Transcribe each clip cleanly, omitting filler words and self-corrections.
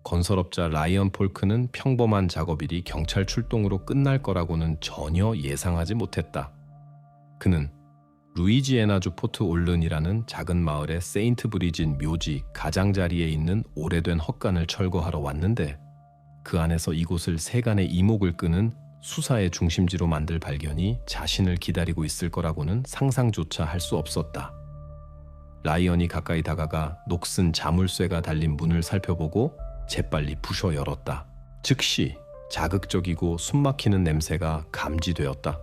건설업자 라이언 폴크는 평범한 작업일이 경찰 출동으로 끝날 거라고는 전혀 예상하지 못했다. 그는 루이지애나주 포트 올른이라는 작은 마을의 세인트 브리짓 묘지 가장자리에 있는 오래된 헛간을 철거하러 왔는데, 그 안에서 이곳을 세간의 이목을 끄는 수사의 중심지로 만들 발견이 자신을 기다리고 있을 거라고는 상상조차 할 수 없었다. 라이언이 가까이 다가가 녹슨 자물쇠가 달린 문을 살펴보고 재빨리 부셔 열었다. 즉시 자극적이고 숨막히는 냄새가 감지되었다.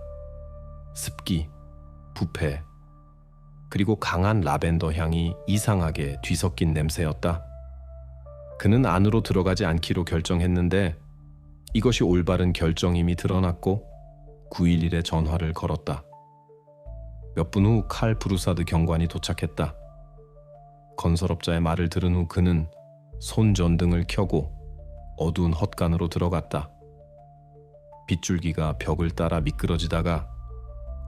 습기, 부패, 그리고 강한 라벤더 향이 이상하게 뒤섞인 냄새였다. 그는 안으로 들어가지 않기로 결정했는데 이것이 올바른 결정임이 드러났고 911에 전화를 걸었다. 몇 분 후 칼 브루사드 경관이 도착했다. 건설업자의 말을 들은 후 그는 손전등을 켜고 어두운 헛간으로 들어갔다. 빗줄기가 벽을 따라 미끄러지다가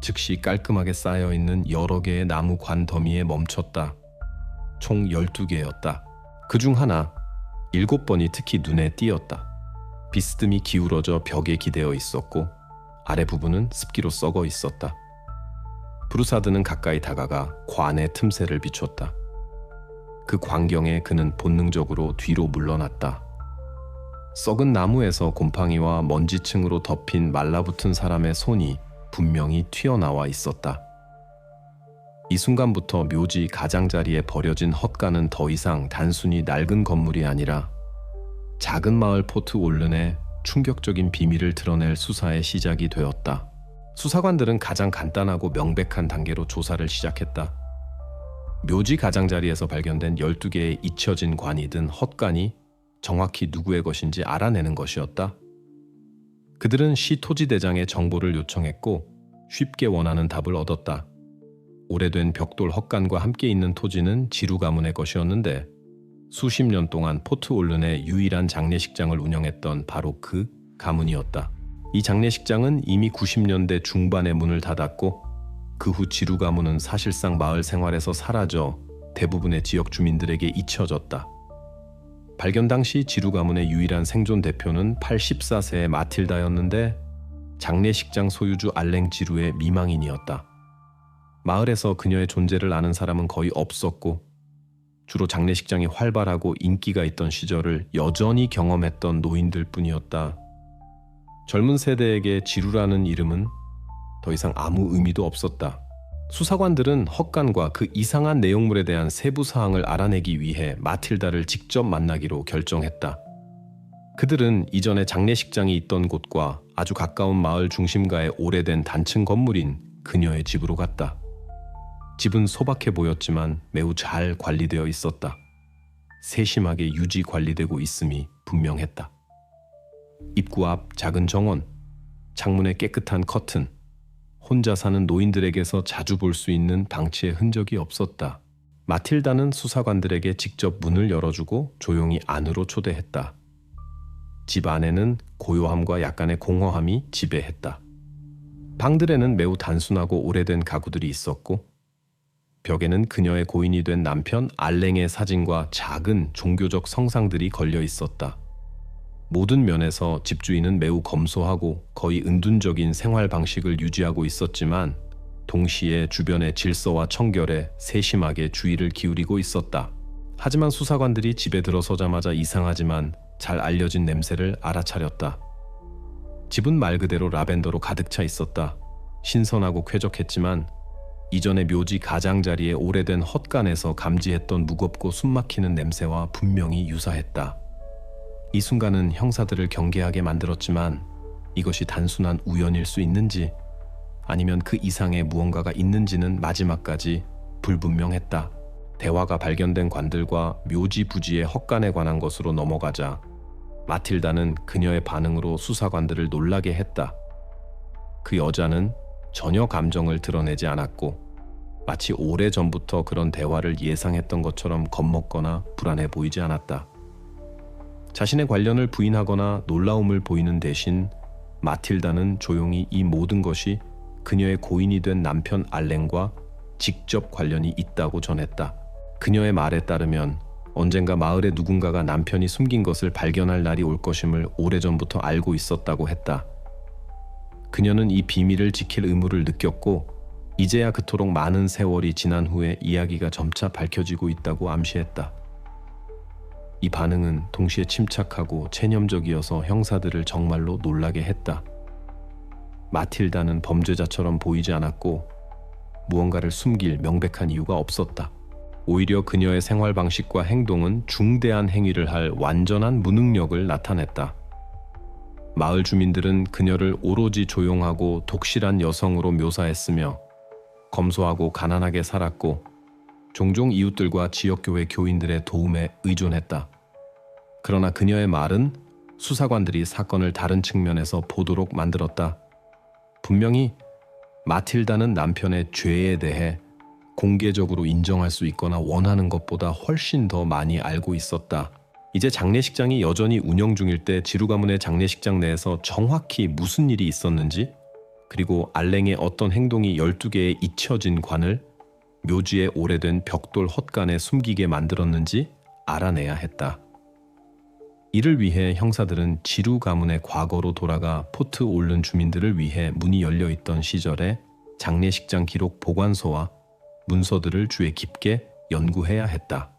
즉시 깔끔하게 쌓여있는 여러 개의 나무 관 더미에 멈췄다. 총 12개였다. 그중 하나, 7번이 특히 눈에 띄었다. 비스듬히 기울어져 벽에 기대어 있었고 아래 부분은 습기로 썩어 있었다. 브루사드는 가까이 다가가 관의 틈새를 비췄다. 그 광경에 그는 본능적으로 뒤로 물러났다. 썩은 나무에서 곰팡이와 먼지층으로 덮인 말라붙은 사람의 손이 분명히 튀어나와 있었다. 이 순간부터 묘지 가장자리에 버려진 헛간은 더 이상 단순히 낡은 건물이 아니라 작은 마을 포트 올른의 충격적인 비밀을 드러낼 수사의 시작이 되었다. 수사관들은 가장 간단하고 명백한 단계로 조사를 시작했다. 묘지 가장자리에서 발견된 12개의 잊혀진 관이 든 헛간이 정확히 누구의 것인지 알아내는 것이었다. 그들은 시 토지대장에 정보를 요청했고 쉽게 원하는 답을 얻었다. 오래된 벽돌 헛간과 함께 있는 토지는 지루 가문의 것이었는데 수십 년 동안 포트 올른의 유일한 장례식장을 운영했던 바로 그 가문이었다. 이 장례식장은 이미 90년대 중반에 문을 닫았고 그 후 지루 가문은 사실상 마을 생활에서 사라져 대부분의 지역 주민들에게 잊혀졌다. 발견 당시 지루 가문의 유일한 생존 대표는 84세의 마틸다였는데 장례식장 소유주 알랭 지루의 미망인이었다. 마을에서 그녀의 존재를 아는 사람은 거의 없었고 주로 장례식장이 활발하고 인기가 있던 시절을 여전히 경험했던 노인들 뿐이었다. 젊은 세대에게 지루라는 이름은 더 이상 아무 의미도 없었다. 수사관들은 헛간과 그 이상한 내용물에 대한 세부 사항을 알아내기 위해 마틸다를 직접 만나기로 결정했다. 그들은 이전에 장례식장이 있던 곳과 아주 가까운 마을 중심가의 오래된 단층 건물인 그녀의 집으로 갔다. 집은 소박해 보였지만 매우 잘 관리되어 있었다. 세심하게 유지 관리되고 있음이 분명했다. 입구 앞 작은 정원, 창문에 깨끗한 커튼, 혼자 사는 노인들에게서 자주 볼 수 있는 방치의 흔적이 없었다. 마틸다는 수사관들에게 직접 문을 열어주고 조용히 안으로 초대했다. 집 안에는 고요함과 약간의 공허함이 지배했다. 방들에는 매우 단순하고 오래된 가구들이 있었고 벽에는 그녀의 고인이 된 남편 알랭의 사진과 작은 종교적 성상들이 걸려 있었다. 모든 면에서 집주인은 매우 검소하고 거의 은둔적인 생활 방식을 유지하고 있었지만 동시에 주변의 질서와 청결에 세심하게 주의를 기울이고 있었다. 하지만 수사관들이 집에 들어서자마자 이상하지만 잘 알려진 냄새를 알아차렸다. 집은 말 그대로 라벤더로 가득 차 있었다. 신선하고 쾌적했지만 이전의 묘지 가장자리의 오래된 헛간에서 감지했던 무겁고 숨막히는 냄새와 분명히 유사했다. 이 순간은 형사들을 경계하게 만들었지만 이것이 단순한 우연일 수 있는지 아니면 그 이상의 무언가가 있는지는 마지막까지 불분명했다. 대화가 발견된 관들과 묘지 부지의 헛간에 관한 것으로 넘어가자 마틸다는 그녀의 반응으로 수사관들을 놀라게 했다. 그 여자는 전혀 감정을 드러내지 않았고 마치 오래전부터 그런 대화를 예상했던 것처럼 겁먹거나 불안해 보이지 않았다. 자신의 관련을 부인하거나 놀라움을 보이는 대신 마틸다는 조용히 이 모든 것이 그녀의 고인이 된 남편 알랭과 직접 관련이 있다고 전했다. 그녀의 말에 따르면 언젠가 마을의 누군가가 남편이 숨긴 것을 발견할 날이 올 것임을 오래전부터 알고 있었다고 했다. 그녀는 이 비밀을 지킬 의무를 느꼈고 이제야 그토록 많은 세월이 지난 후에 이야기가 점차 밝혀지고 있다고 암시했다. 이 반응은 동시에 침착하고 체념적이어서 형사들을 정말로 놀라게 했다. 마틸다는 범죄자처럼 보이지 않았고 무언가를 숨길 명백한 이유가 없었다. 오히려 그녀의 생활 방식과 행동은 중대한 행위를 할 완전한 무능력을 나타냈다. 마을 주민들은 그녀를 오로지 조용하고 독실한 여성으로 묘사했으며 검소하고 가난하게 살았고 종종 이웃들과 지역교회 교인들의 도움에 의존했다. 그러나 그녀의 말은 수사관들이 사건을 다른 측면에서 보도록 만들었다. 분명히 마틸다는 남편의 죄에 대해 공개적으로 인정할 수 있거나 원하는 것보다 훨씬 더 많이 알고 있었다. 이제 장례식장이 여전히 운영 중일 때 지루 가문의 장례식장 내에서 정확히 무슨 일이 있었는지, 그리고 알랭의 어떤 행동이 12개의 잊혀진 관을 묘지의 오래된 벽돌 헛간에 숨기게 만들었는지 알아내야 했다. 이를 위해 형사들은 지루 가문의 과거로 돌아가 포트 올른 주민들을 위해 문이 열려있던 시절의 장례식장 기록 보관소와 문서들을 주의 깊게 연구해야 했다.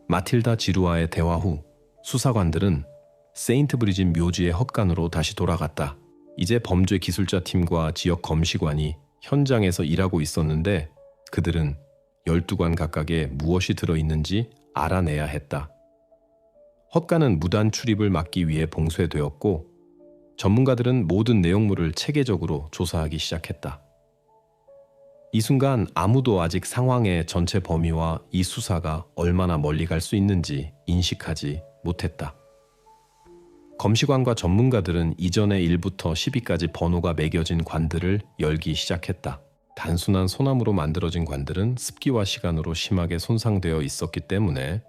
마틸다 지루와의 대화 후 수사관들은 세인트 브리짓 묘지의 헛간으로 다시 돌아갔다. 이제 범죄 기술자 팀과 지역 검시관이 현장에서 일하고 있었는데 그들은 12관 각각에 무엇이 들어있는지 알아내야 했다. 헛간은 무단 출입을 막기 위해 봉쇄되었고 전문가들은 모든 내용물을 체계적으로 조사하기 시작했다. 이 순간 아무도 아직 상황의 전체 범위와 이 수사가 얼마나 멀리 갈 수 있는지 인식하지 못했다. 검시관과 전문가들은 이전의 1부터 10위까지 번호가 매겨진 관들을 열기 시작했다. 단순한 소나무로 만들어진 관들은 습기와 시간으로 심하게 손상되어 있었기 때문에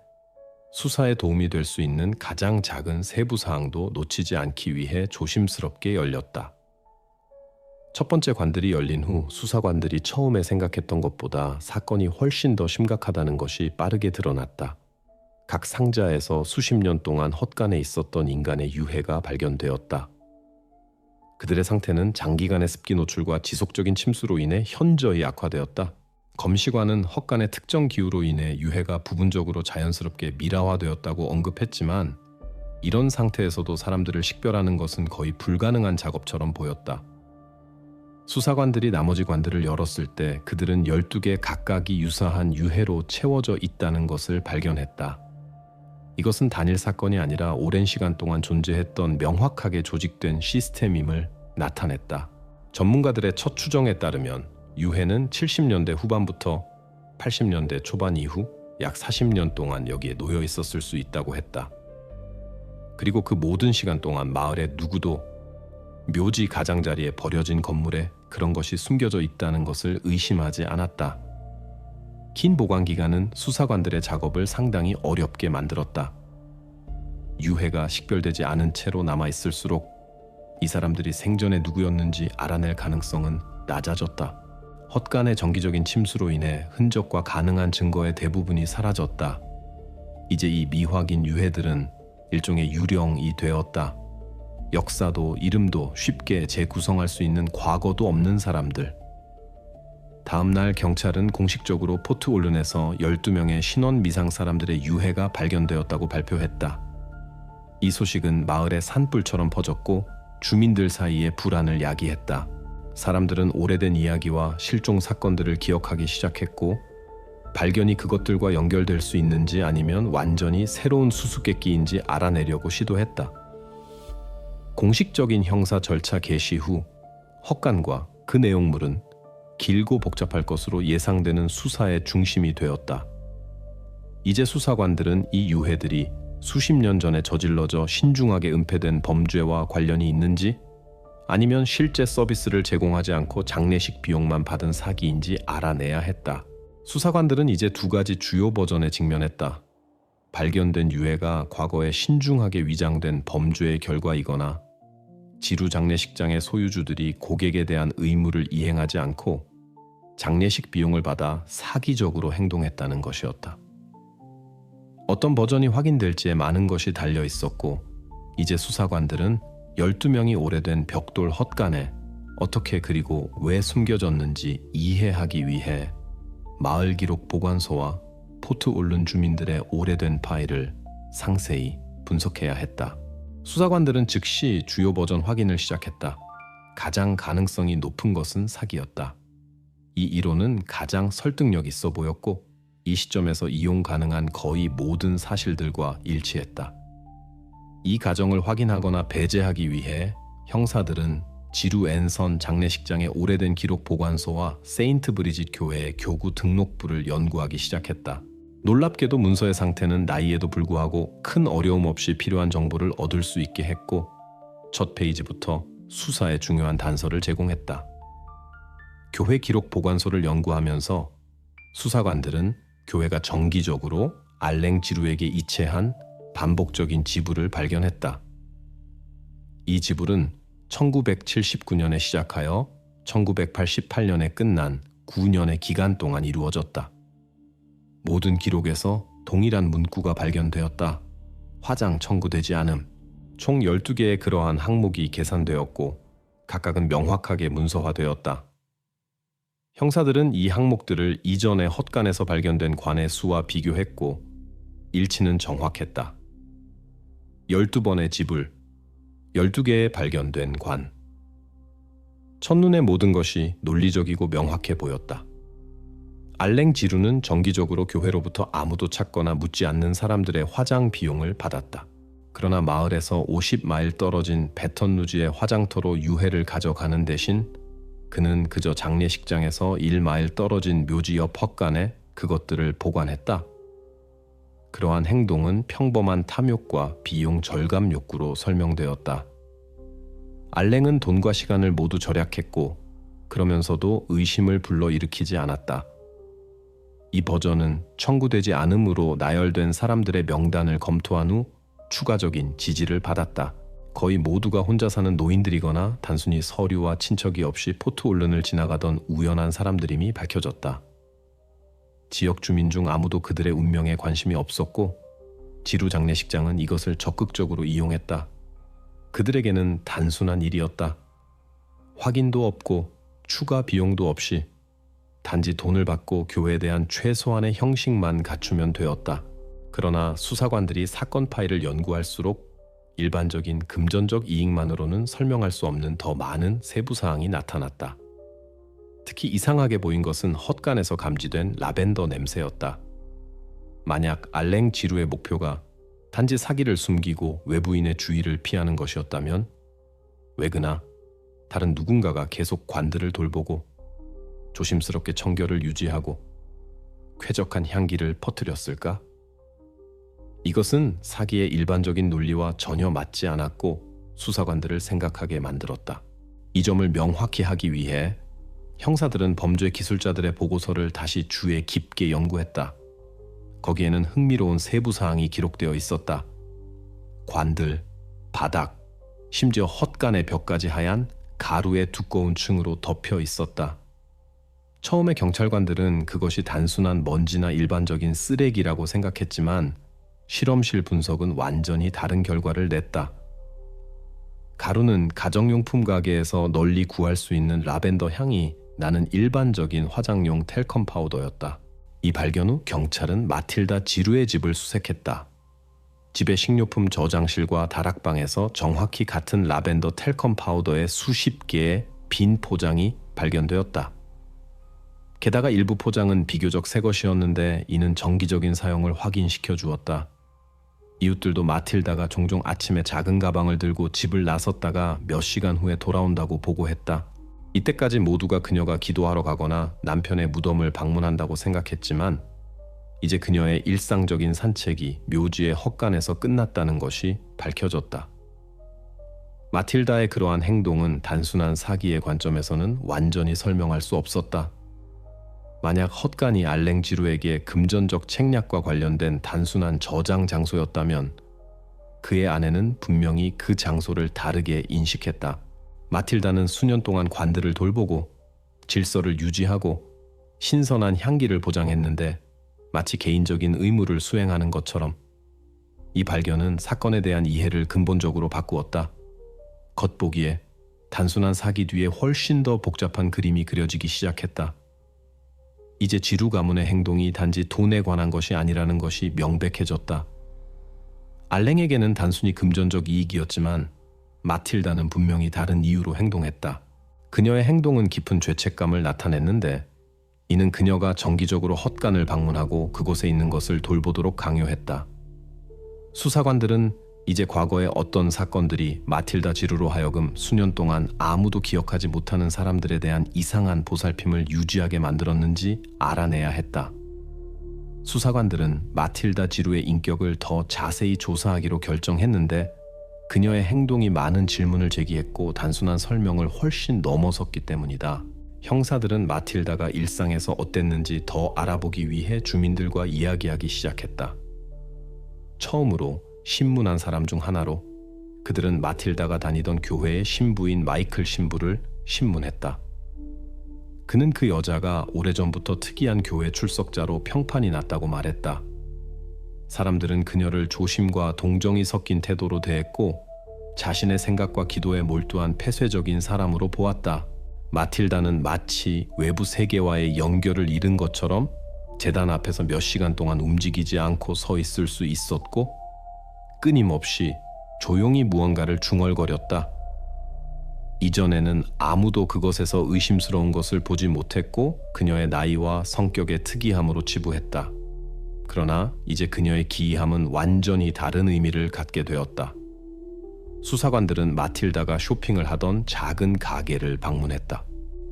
수사에 도움이 될 수 있는 가장 작은 세부 사항도 놓치지 않기 위해 조심스럽게 열렸다. 첫 번째 관들이 열린 후 수사관들이 처음에 생각했던 것보다 사건이 훨씬 더 심각하다는 것이 빠르게 드러났다. 각 상자에서 수십 년 동안 헛간에 있었던 인간의 유해가 발견되었다. 그들의 상태는 장기간의 습기 노출과 지속적인 침수로 인해 현저히 악화되었다. 검시관은 헛간의 특정 기후로 인해 유해가 부분적으로 자연스럽게 미라화되었다고 언급했지만 이런 상태에서도 사람들을 식별하는 것은 거의 불가능한 작업처럼 보였다. 수사관들이 나머지 관들을 열었을 때 그들은 12개 각각이 유사한 유해로 채워져 있다는 것을 발견했다. 이것은 단일 사건이 아니라 오랜 시간 동안 존재했던 명확하게 조직된 시스템임을 나타냈다. 전문가들의 첫 추정에 따르면 유해는 70년대 후반부터 80년대 초반 이후 약 40년 동안 여기에 놓여 있었을 수 있다고 했다. 그리고 그 모든 시간 동안 마을의 누구도 묘지 가장자리에 버려진 건물에 그런 것이 숨겨져 있다는 것을 의심하지 않았다. 긴 보관 기간은 수사관들의 작업을 상당히 어렵게 만들었다. 유해가 식별되지 않은 채로 남아있을수록 이 사람들이 생전에 누구였는지 알아낼 가능성은 낮아졌다. 헛간의 정기적인 침수로 인해 흔적과 가능한 증거의 대부분이 사라졌다. 이제 이 미확인 유해들은 일종의 유령이 되었다. 역사도 이름도 쉽게 재구성할 수 있는 과거도 없는 사람들. 다음 날 경찰은 공식적으로 포트 올른에서 12명의 신원 미상 사람들의 유해가 발견되었다고 발표했다. 이 소식은 마을의 산불처럼 퍼졌고 주민들 사이에 불안을 야기했다. 사람들은 오래된 이야기와 실종 사건들을 기억하기 시작했고 발견이 그것들과 연결될 수 있는지 아니면 완전히 새로운 수수께끼인지 알아내려고 시도했다. 공식적인 형사 절차 개시 후 헛간과 그 내용물은 길고 복잡할 것으로 예상되는 수사의 중심이 되었다. 이제 수사관들은 이 유해들이 수십 년 전에 저질러져 신중하게 은폐된 범죄와 관련이 있는지 아니면 실제 서비스를 제공하지 않고 장례식 비용만 받은 사기인지 알아내야 했다. 수사관들은 이제 두 가지 주요 버전에 직면했다. 발견된 유해가 과거에 신중하게 위장된 범죄의 결과이거나 지루 장례식장의 소유주들이 고객에 대한 의무를 이행하지 않고 장례식 비용을 받아 사기적으로 행동했다는 것이었다. 어떤 버전이 확인될지에 많은 것이 달려 있었고, 이제 수사관들은 12명이 오래된 벽돌 헛간에 어떻게 그리고 왜 숨겨졌는지 이해하기 위해 마을 기록 보관소와 포트 올른 주민들의 오래된 파일을 상세히 분석해야 했다. 수사관들은 즉시 주요 버전 확인을 시작했다. 가장 가능성이 높은 것은 사기였다. 이 이론은 가장 설득력 있어 보였고, 이 시점에서 이용 가능한 거의 모든 사실들과 일치했다. 이 가정을 확인하거나 배제하기 위해 형사들은 지루 앤선 장례식장의 오래된 기록 보관소와 세인트 브리짓 교회의 교구 등록부를 연구하기 시작했다. 놀랍게도 문서의 상태는 나이에도 불구하고 큰 어려움 없이 필요한 정보를 얻을 수 있게 했고, 첫 페이지부터 수사에 중요한 단서를 제공했다. 교회 기록 보관소를 연구하면서 수사관들은 교회가 정기적으로 알랭 지루에게 이체한 반복적인 지불을 발견했다. 이 지불은 1979년에 시작하여 1988년에 끝난 9년의 기간 동안 이루어졌다. 모든 기록에서 동일한 문구가 발견되었다. 화장 청구되지 않음. 총 12개의 그러한 항목이 계산되었고, 각각은 명확하게 문서화되었다. 형사들은 이 항목들을 이전의 헛간에서 발견된 관의 수와 비교했고, 일치는 정확했다. 12번의 지불, 12개의 발견된 관. 첫눈에 모든 것이 논리적이고 명확해 보였다. 알랭 지루는 정기적으로 교회로부터 아무도 찾거나 묻지 않는 사람들의 화장 비용을 받았다. 그러나 마을에서 50마일 떨어진 베턴루지의 화장터로 유해를 가져가는 대신 그는 그저 장례식장에서 1마일 떨어진 묘지 옆 헛간에 그것들을 보관했다. 그러한 행동은 평범한 탐욕과 비용 절감 욕구로 설명되었다. 알랭은 돈과 시간을 모두 절약했고, 그러면서도 의심을 불러일으키지 않았다. 이 버전은 청구되지 않음으로 나열된 사람들의 명단을 검토한 후 추가적인 지지를 받았다. 거의 모두가 혼자 사는 노인들이거나 단순히 서류와 친척이 없이 포트 올른을 지나가던 우연한 사람들임이 밝혀졌다. 지역 주민 중 아무도 그들의 운명에 관심이 없었고, 지루 장례식장은 이것을 적극적으로 이용했다. 그들에게는 단순한 일이었다. 확인도 없고 추가 비용도 없이 단지 돈을 받고 교회에 대한 최소한의 형식만 갖추면 되었다. 그러나 수사관들이 사건 파일을 연구할수록 일반적인 금전적 이익만으로는 설명할 수 없는 더 많은 세부 사항이 나타났다. 특히 이상하게 보인 것은 헛간에서 감지된 라벤더 냄새였다. 만약 알랭 지루의 목표가 단지 사기를 숨기고 외부인의 주의를 피하는 것이었다면 왜 그나 다른 누군가가 계속 관들을 돌보고 조심스럽게 청결을 유지하고 쾌적한 향기를 퍼뜨렸을까? 이것은 사기의 일반적인 논리와 전혀 맞지 않았고 수사관들을 생각하게 만들었다. 이 점을 명확히 하기 위해 형사들은 범죄 기술자들의 보고서를 다시 주의 깊게 연구했다. 거기에는 흥미로운 세부 사항이 기록되어 있었다. 관들, 바닥, 심지어 헛간의 벽까지 하얀 가루의 두꺼운 층으로 덮여 있었다. 처음에 경찰관들은 그것이 단순한 먼지나 일반적인 쓰레기라고 생각했지만 실험실 분석은 완전히 다른 결과를 냈다. 가루는 가정용품 가게에서 널리 구할 수 있는 라벤더 향이 나는 일반적인 화장용 텔컴 파우더였다. 이 발견 후 경찰은 마틸다 지루의 집을 수색했다. 집의 식료품 저장실과 다락방에서 정확히 같은 라벤더 텔컴 파우더의 수십 개의 빈 포장이 발견되었다. 게다가 일부 포장은 비교적 새 것이었는데 이는 정기적인 사용을 확인시켜 주었다. 이웃들도 마틸다가 종종 아침에 작은 가방을 들고 집을 나섰다가 몇 시간 후에 돌아온다고 보고했다. 이때까지 모두가 그녀가 기도하러 가거나 남편의 무덤을 방문한다고 생각했지만 이제 그녀의 일상적인 산책이 묘지의 헛간에서 끝났다는 것이 밝혀졌다. 마틸다의 그러한 행동은 단순한 사기의 관점에서는 완전히 설명할 수 없었다. 만약 헛간이 알랭 지루에게 금전적 책략과 관련된 단순한 저장 장소였다면 그의 아내는 분명히 그 장소를 다르게 인식했다. 마틸다는 수년 동안 관들을 돌보고 질서를 유지하고 신선한 향기를 보장했는데 마치 개인적인 의무를 수행하는 것처럼. 이 발견은 사건에 대한 이해를 근본적으로 바꾸었다. 겉보기에 단순한 사기 뒤에 훨씬 더 복잡한 그림이 그려지기 시작했다. 이제 지루 가문의 행동이 단지 돈에 관한 것이 아니라는 것이 명백해졌다. 알랭에게는 단순히 금전적 이익이었지만 마틸다는 분명히 다른 이유로 행동했다. 그녀의 행동은 깊은 죄책감을 나타냈는데 이는 그녀가 정기적으로 헛간을 방문하고 그곳에 있는 것을 돌보도록 강요했다. 수사관들은 이제 과거의 어떤 사건들이 마틸다 지루로 하여금 수년 동안 아무도 기억하지 못하는 사람들에 대한 이상한 보살핌을 유지하게 만들었는지 알아내야 했다. 수사관들은 마틸다 지루의 인격을 더 자세히 조사하기로 결정했는데 그녀의 행동이 많은 질문을 제기했고 단순한 설명을 훨씬 넘어섰기 때문이다. 형사들은 마틸다가 일상에서 어땠는지 더 알아보기 위해 주민들과 이야기하기 시작했다. 처음으로 신문한 사람 중 하나로 그들은 마틸다가 다니던 교회의 신부인 마이클 신부를 신문했다. 그는 그 여자가 오래전부터 특이한 교회 출석자로 평판이 났다고 말했다. 사람들은 그녀를 조심과 동정이 섞인 태도로 대했고 자신의 생각과 기도에 몰두한 폐쇄적인 사람으로 보았다. 마틸다는 마치 외부 세계와의 연결을 잃은 것처럼 제단 앞에서 몇 시간 동안 움직이지 않고 서 있을 수 있었고 끊임없이 조용히 무언가를 중얼거렸다. 이전에는 아무도 그것에서 의심스러운 것을 보지 못했고 그녀의 나이와 성격의 특이함으로 치부했다. 그러나 이제 그녀의 기이함은 완전히 다른 의미를 갖게 되었다. 수사관들은 마틸다가 쇼핑을 하던 작은 가게를 방문했다.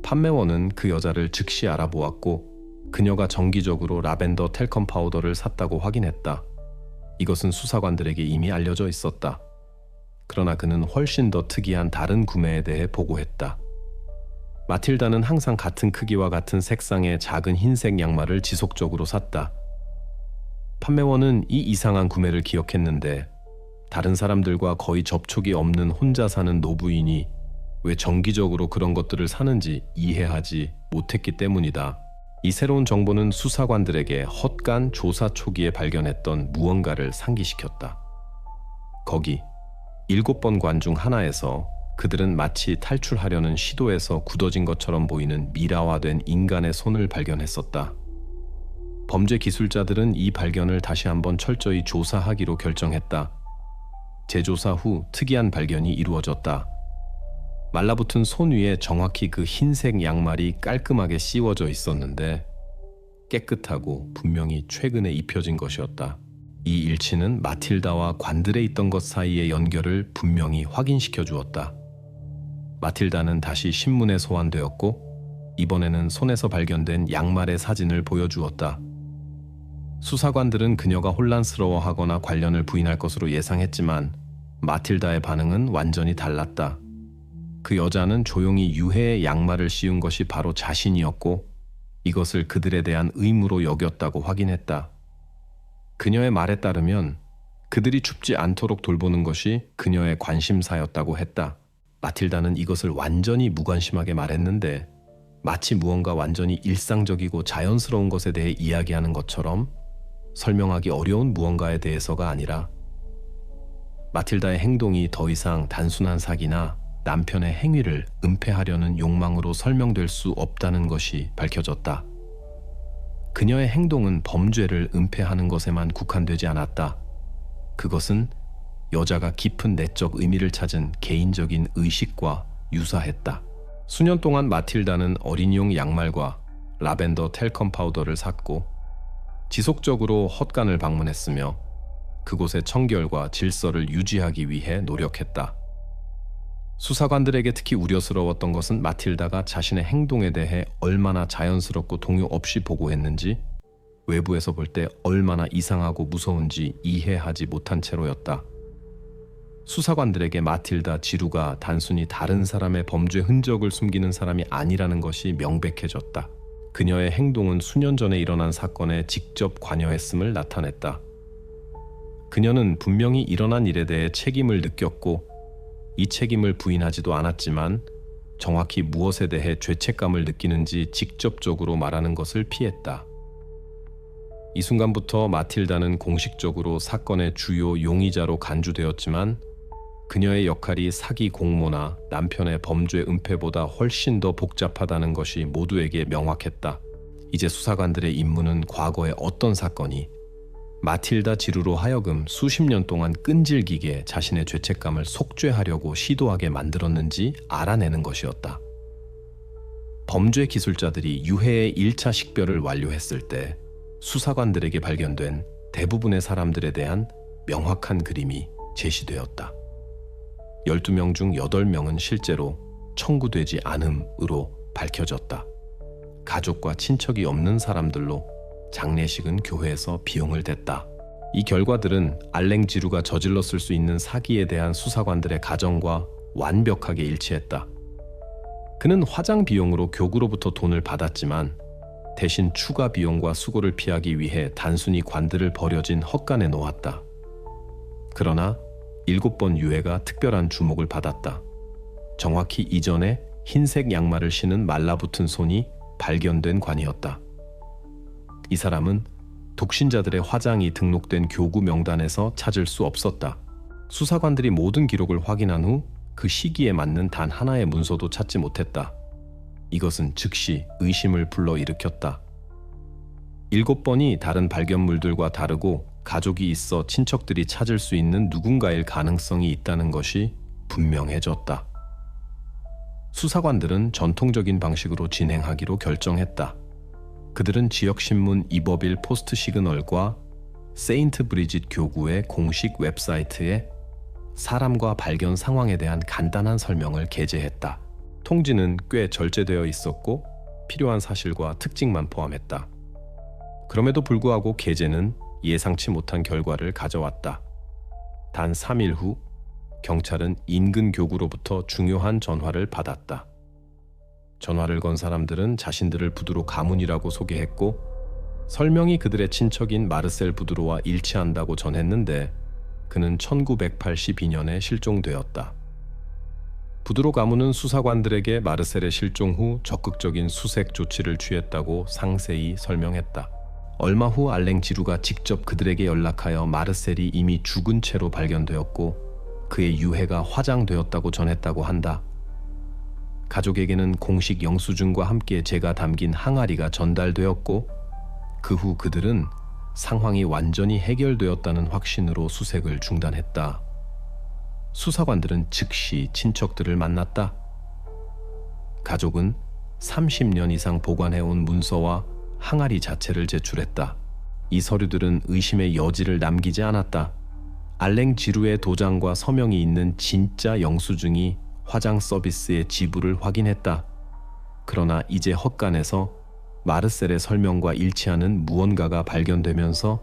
판매원은 그 여자를 즉시 알아보았고 그녀가 정기적으로 라벤더 텔컴 파우더를 샀다고 확인했다. 이것은 수사관들에게 이미 알려져 있었다. 그러나 그는 훨씬 더 특이한 다른 구매에 대해 보고했다. 마틸다는 항상 같은 크기와 같은 색상의 작은 흰색 양말을 지속적으로 샀다. 판매원은 이 이상한 구매를 기억했는데 다른 사람들과 거의 접촉이 없는 혼자 사는 노부인이 왜 정기적으로 그런 것들을 사는지 이해하지 못했기 때문이다. 이 새로운 정보는 수사관들에게 헛간 조사 초기에 발견했던 무언가를 상기시켰다. 거기 7번 관 중 하나에서 그들은 마치 탈출하려는 시도에서 굳어진 것처럼 보이는 미라화된 인간의 손을 발견했었다. 범죄 기술자들은 이 발견을 다시 한번 철저히 조사하기로 결정했다. 재조사 후 특이한 발견이 이루어졌다. 말라붙은 손 위에 정확히 그 흰색 양말이 깔끔하게 씌워져 있었는데 깨끗하고 분명히 최근에 입혀진 것이었다. 이 일치는 마틸다와 관들에 있던 것 사이의 연결을 분명히 확인시켜 주었다. 마틸다는 다시 신문에 소환되었고 이번에는 손에서 발견된 양말의 사진을 보여주었다. 수사관들은 그녀가 혼란스러워하거나 관련을 부인할 것으로 예상했지만 마틸다의 반응은 완전히 달랐다. 그 여자는 조용히 유해의 양말을 씌운 것이 바로 자신이었고 이것을 그들에 대한 의무로 여겼다고 확인했다. 그녀의 말에 따르면 그들이 춥지 않도록 돌보는 것이 그녀의 관심사였다고 했다. 마틸다는 이것을 완전히 무관심하게 말했는데 마치 무언가 완전히 일상적이고 자연스러운 것에 대해 이야기하는 것처럼 설명하기 어려운 무언가에 대해서가 아니라 마틸다의 행동이 더 이상 단순한 사기나 남편의 행위를 은폐하려는 욕망으로 설명될 수 없다는 것이 밝혀졌다. 그녀의 행동은 범죄를 은폐하는 것에만 국한되지 않았다. 그것은 여자가 깊은 내적 의미를 찾은 개인적인 의식과 유사했다. 수년 동안 마틸다는 어린이용 양말과 라벤더 텔컴 파우더를 샀고 지속적으로 헛간을 방문했으며 그곳의 청결과 질서를 유지하기 위해 노력했다. 수사관들에게 특히 우려스러웠던 것은 마틸다가 자신의 행동에 대해 얼마나 자연스럽고 동요 없이 보고했는지, 외부에서 볼 때 얼마나 이상하고 무서운지 이해하지 못한 채로였다. 수사관들에게 마틸다 지루가 단순히 다른 사람의 범죄 흔적을 숨기는 사람이 아니라는 것이 명백해졌다. 그녀의 행동은 수년 전에 일어난 사건에 직접 관여했음을 나타냈다. 그녀는 분명히 일어난 일에 대해 책임을 느꼈고 이 책임을 부인하지도 않았지만 정확히 무엇에 대해 죄책감을 느끼는지 직접적으로 말하는 것을 피했다. 이 순간부터 마틸다는 공식적으로 사건의 주요 용의자로 간주되었지만 그녀의 역할이 사기 공모나 남편의 범죄 은폐보다 훨씬 더 복잡하다는 것이 모두에게 명확했다. 이제 수사관들의 임무는 과거의 어떤 사건이 마틸다 지루로 하여금 수십 년 동안 끈질기게 자신의 죄책감을 속죄하려고 시도하게 만들었는지 알아내는 것이었다. 범죄 기술자들이 유해의 1차 식별을 완료했을 때 수사관들에게 발견된 대부분의 사람들에 대한 명확한 그림이 제시되었다. 12명 중 8명은 실제로 청구되지 않음으로 밝혀졌다. 가족과 친척이 없는 사람들로 장례식은 교회에서 비용을 댔다. 이 결과들은 알랭 지루가 저질렀을 수 있는 사기에 대한 수사관들의 가정과 완벽하게 일치했다. 그는 화장 비용으로 교구로부터 돈을 받았지만 대신 추가 비용과 수고를 피하기 위해 단순히 관들을 버려진 헛간에 놓았다. 그러나 7번 유해가 특별한 주목을 받았다. 정확히 이전에 흰색 양말을 신은 말라붙은 손이 발견된 관이었다. 이 사람은 독신자들의 화장이 등록된 교구 명단에서 찾을 수 없었다. 수사관들이 모든 기록을 확인한 후 그 시기에 맞는 단 하나의 문서도 찾지 못했다. 이것은 즉시 의심을 불러일으켰다. 7번이 다른 발견물들과 다르고 가족이 있어 친척들이 찾을 수 있는 누군가일 가능성이 있다는 것이 분명해졌다. 수사관들은 전통적인 방식으로 진행하기로 결정했다. 그들은 지역신문 이버빌 포스트 시그널과 세인트 브리짓 교구의 공식 웹사이트에 사람과 발견 상황에 대한 간단한 설명을 게재했다. 통지는 꽤 절제되어 있었고 필요한 사실과 특징만 포함했다. 그럼에도 불구하고 게재는 예상치 못한 결과를 가져왔다. 단 3일 후 경찰은 인근 교구로부터 중요한 전화를 받았다. 전화를 건 사람들은 자신들을 부드로 가문이라고 소개했고 설명이 그들의 친척인 마르셀 부드로와 일치한다고 전했는데 그는 1982년에 실종되었다. 부드로 가문은 수사관들에게 마르셀의 실종 후 적극적인 수색 조치를 취했다고 상세히 설명했다. 얼마 후 알랭 지루가 직접 그들에게 연락하여 마르셀이 이미 죽은 채로 발견되었고 그의 유해가 화장되었다고 전했다고 한다. 가족에게는 공식 영수증과 함께 재가 담긴 항아리가 전달되었고 그 후 그들은 상황이 완전히 해결되었다는 확신으로 수색을 중단했다. 수사관들은 즉시 친척들을 만났다. 가족은 30년 이상 보관해온 문서와 항아리 자체를 제출했다. 이 서류들은 의심의 여지를 남기지 않았다. 알랭 지루의 도장과 서명이 있는 진짜 영수증이 화장 서비스의 지불을 확인했다. 그러나 이제 헛간에서 마르셀의 설명과 일치하는 무언가가 발견되면서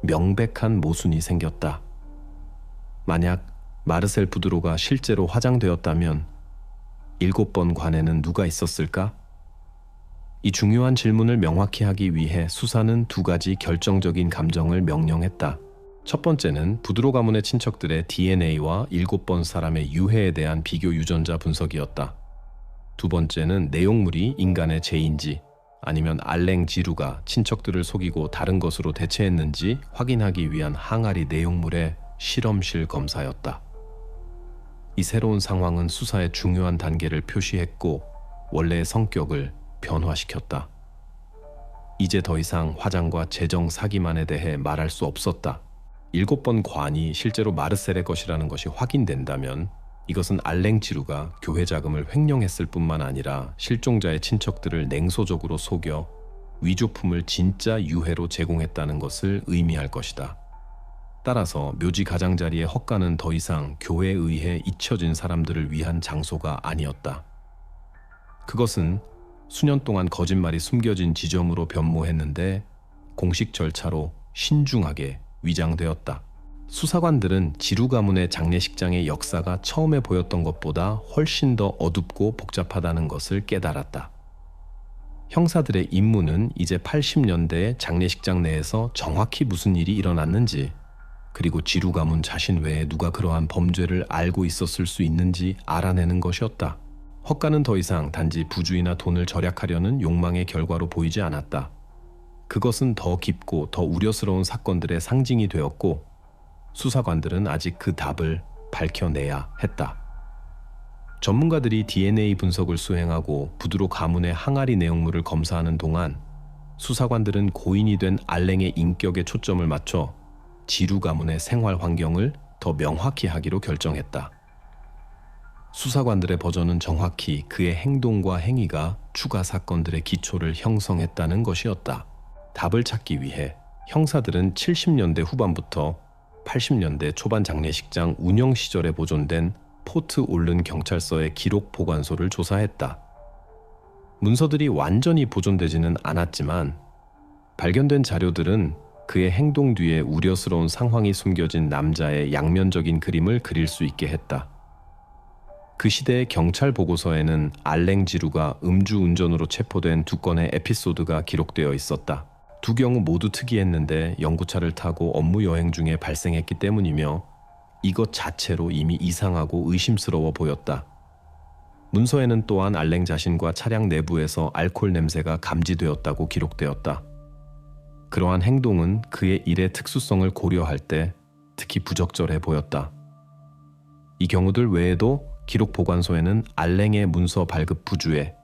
명백한 모순이 생겼다. 만약 마르셀 부드로가 실제로 화장되었다면 7번 관에는 누가 있었을까? 이 중요한 질문을 명확히 하기 위해 수사는 2가지 결정적인 감정을 명령했다. 첫 번째는 부드로 가문의 친척들의 DNA와 7번 사람의 유해에 대한 비교 유전자 분석이었다. 두 번째는 내용물이 인간의 죄인지 아니면 알랭 지루가 친척들을 속이고 다른 것으로 대체했는지 확인하기 위한 항아리 내용물의 실험실 검사였다. 이 새로운 상황은 수사의 중요한 단계를 표시했고 원래의 성격을 변화시켰다. 이제 더 이상 화장과 재정 사기만에 대해 말할 수 없었다. 7번 관이 실제로 마르셀의 것이라는 것이 확인된다면 이것은 알랭 지루가 교회 자금을 횡령했을 뿐만 아니라 실종자의 친척들을 냉소적으로 속여 위조품을 진짜 유해로 제공했다는 것을 의미할 것이다. 따라서 묘지 가장자리의 헛간은 더 이상 교회에 의해 잊혀진 사람들을 위한 장소가 아니었다. 그것은 수년 동안 거짓말이 숨겨진 지점으로 변모했는데 공식 절차로 신중하게 위장되었다. 수사관들은 지루 가문의 장례식장의 역사가 처음에 보였던 것보다 훨씬 더 어둡고 복잡하다는 것을 깨달았다. 형사들의 임무는 이제 80년대의 장례식장 내에서 정확히 무슨 일이 일어났는지, 그리고 지루 가문 자신 외에 누가 그러한 범죄를 알고 있었을 수 있는지 알아내는 것이었다. 헛간은 더 이상 단지 부주의나 돈을 절약하려는 욕망의 결과로 보이지 않았다. 그것은 더 깊고 더 우려스러운 사건들의 상징이 되었고 수사관들은 아직 그 답을 밝혀내야 했다. 전문가들이 DNA 분석을 수행하고 부두로 가문의 항아리 내용물을 검사하는 동안 수사관들은 고인이 된 알랭의 인격에 초점을 맞춰 지루 가문의 생활 환경을 더 명확히 하기로 결정했다. 수사관들의 버전은 정확히 그의 행동과 행위가 추가 사건들의 기초를 형성했다는 것이었다. 답을 찾기 위해 형사들은 70년대 후반부터 80년대 초반 장례식장 운영 시절에 보존된 포트 올른 경찰서의 기록 보관소를 조사했다. 문서들이 완전히 보존되지는 않았지만 발견된 자료들은 그의 행동 뒤에 우려스러운 상황이 숨겨진 남자의 양면적인 그림을 그릴 수 있게 했다. 그 시대의 경찰 보고서에는 알랭 지루가 음주운전으로 체포된 2건의 에피소드가 기록되어 있었다. 두 경우 모두 특이했는데 연구차를 타고 업무 여행 중에 발생했기 때문이며 이것 자체로 이미 이상하고 의심스러워 보였다. 문서에는 또한 알랭 자신과 차량 내부에서 알코올 냄새가 감지되었다고 기록되었다. 그러한 행동은 그의 일의 특수성을 고려할 때 특히 부적절해 보였다. 이 경우들 외에도 기록 보관소에는 알랭의 문서 발급 부주에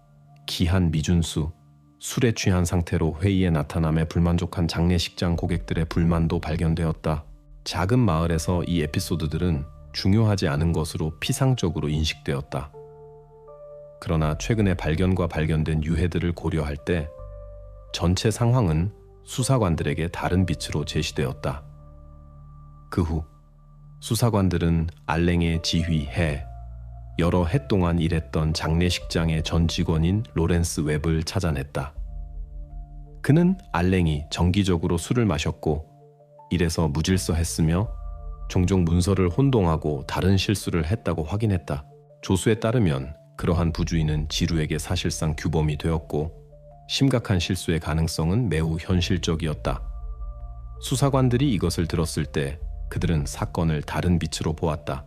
기한 미준수, 술에 취한 상태로 회의에 나타남에 불만족한 장례식장 고객들의 불만도 발견되었다. 작은 마을에서 이 에피소드들은 중요하지 않은 것으로 피상적으로 인식되었다. 그러나 최근의 발견과 발견된 유해들을 고려할 때 전체 상황은 수사관들에게 다른 빛으로 제시되었다. 그 후 수사관들은 알랭의 지휘해 여러 해 동안 일했던 장례식장의 전 직원인 로렌스 웹을 찾아냈다. 그는 알랭이 정기적으로 술을 마셨고 일에서 무질서했으며 종종 문서를 혼동하고 다른 실수를 했다고 확인했다. 조수에 따르면 그러한 부주의는 지루에게 사실상 규범이 되었고 심각한 실수의 가능성은 매우 현실적이었다. 수사관들이 이것을 들었을 때 그들은 사건을 다른 빛으로 보았다.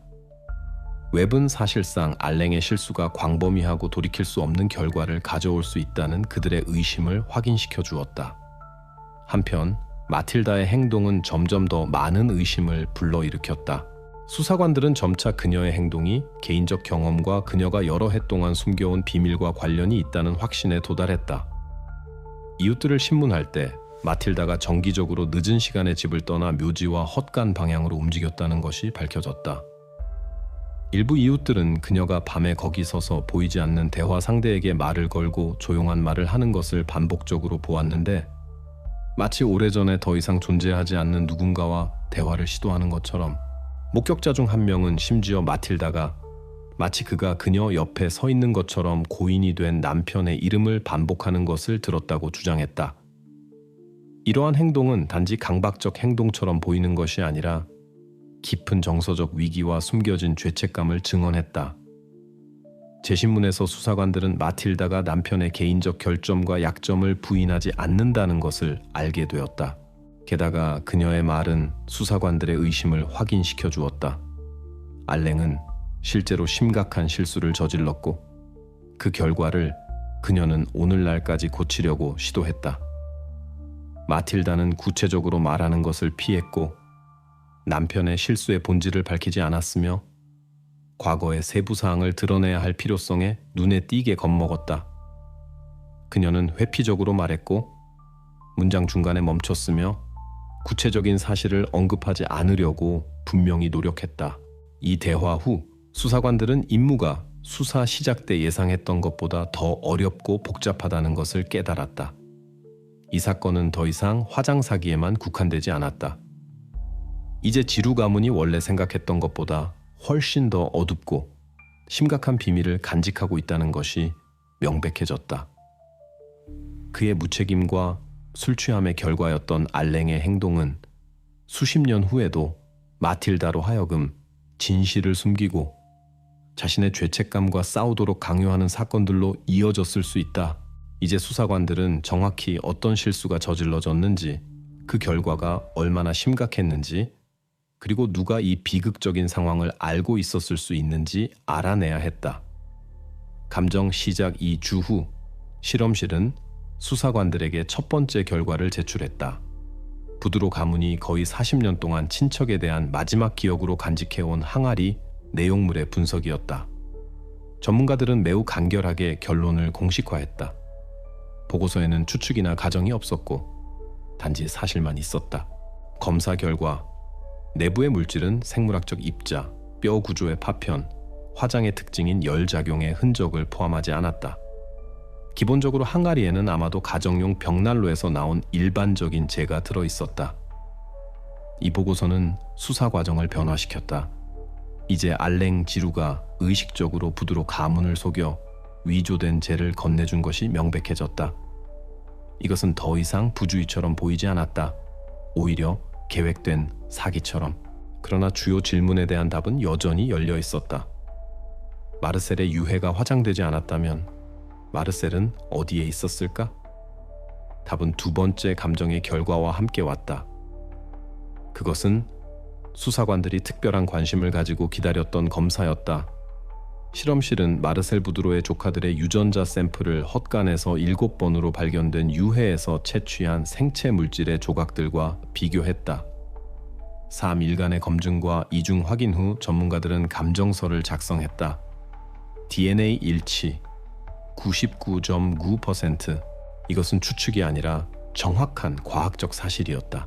웹은 사실상 알랭의 실수가 광범위하고 돌이킬 수 없는 결과를 가져올 수 있다는 그들의 의심을 확인시켜 주었다. 한편 마틸다의 행동은 점점 더 많은 의심을 불러일으켰다. 수사관들은 점차 그녀의 행동이 개인적 경험과 그녀가 여러 해 동안 숨겨온 비밀과 관련이 있다는 확신에 도달했다. 이웃들을 신문할 때 마틸다가 정기적으로 늦은 시간에 집을 떠나 묘지와 헛간 방향으로 움직였다는 것이 밝혀졌다. 일부 이웃들은 그녀가 밤에 거기 서서 보이지 않는 대화 상대에게 말을 걸고 조용한 말을 하는 것을 반복적으로 보았는데 마치 오래전에 더 이상 존재하지 않는 누군가와 대화를 시도하는 것처럼 목격자 중 한 명은 심지어 마틸다가 마치 그가 그녀 옆에 서 있는 것처럼 고인이 된 남편의 이름을 반복하는 것을 들었다고 주장했다. 이러한 행동은 단지 강박적 행동처럼 보이는 것이 아니라 깊은 정서적 위기와 숨겨진 죄책감을 증언했다. 재신문에서 수사관들은 마틸다가 남편의 개인적 결점과 약점을 부인하지 않는다는 것을 알게 되었다. 게다가 그녀의 말은 수사관들의 의심을 확인시켜 주었다. 알랭은 실제로 심각한 실수를 저질렀고 그 결과를 그녀는 오늘날까지 고치려고 시도했다. 마틸다는 구체적으로 말하는 것을 피했고 남편의 실수의 본질을 밝히지 않았으며 과거의 세부 사항을 드러내야 할 필요성에 눈에 띄게 겁먹었다. 그녀는 회피적으로 말했고 문장 중간에 멈췄으며 구체적인 사실을 언급하지 않으려고 분명히 노력했다. 이 대화 후 수사관들은 임무가 수사 시작 때 예상했던 것보다 더 어렵고 복잡하다는 것을 깨달았다. 이 사건은 더 이상 화장 사기에만 국한되지 않았다. 이제 지루 가문이 원래 생각했던 것보다 훨씬 더 어둡고 심각한 비밀을 간직하고 있다는 것이 명백해졌다. 그의 무책임과 술 취함의 결과였던 알랭의 행동은 수십 년 후에도 마틸다로 하여금 진실을 숨기고 자신의 죄책감과 싸우도록 강요하는 사건들로 이어졌을 수 있다. 이제 수사관들은 정확히 어떤 실수가 저질러졌는지, 그 결과가 얼마나 심각했는지, 그리고 누가 이 비극적인 상황을 알고 있었을 수 있는지 알아내야 했다. 감정 시작 2주 후 실험실은 수사관들에게 첫 번째 결과를 제출했다. 부드로 가문이 거의 40년 동안 친척에 대한 마지막 기억으로 간직해온 항아리 내용물의 분석이었다. 전문가들은 매우 간결하게 결론을 공식화했다. 보고서에는 추측이나 가정이 없었고 단지 사실만 있었다. 검사 결과 내부의 물질은 생물학적 입자, 뼈 구조의 파편, 화장의 특징인 열작용의 흔적을 포함하지 않았다. 기본적으로 항아리에는 아마도 가정용 벽난로에서 나온 일반적인 재가 들어있었다. 이 보고서는 수사 과정을 변화시켰다. 이제 알랭 지루가 의식적으로 부두로 가문을 속여 위조된 재를 건네준 것이 명백해졌다. 이것은 더 이상 부주의처럼 보이지 않았다. 오히려 계획된 사기처럼. 그러나 주요 질문에 대한 답은 여전히 열려 있었다. 마르셀의 유해가 화장되지 않았다면 마르셀은 어디에 있었을까? 답은 두 번째 감정의 결과와 함께 왔다. 그것은 수사관들이 특별한 관심을 가지고 기다렸던 검사였다. 실험실은 마르셀 부드로의 조카들의 유전자 샘플을 헛간에서 7번으로 발견된 유해에서 채취한 생체 물질의 조각들과 비교했다. 3일간의 검증과 이중 확인 후 전문가들은 감정서를 작성했다. DNA 일치 99.9%. 이것은 추측이 아니라 정확한 과학적 사실이었다.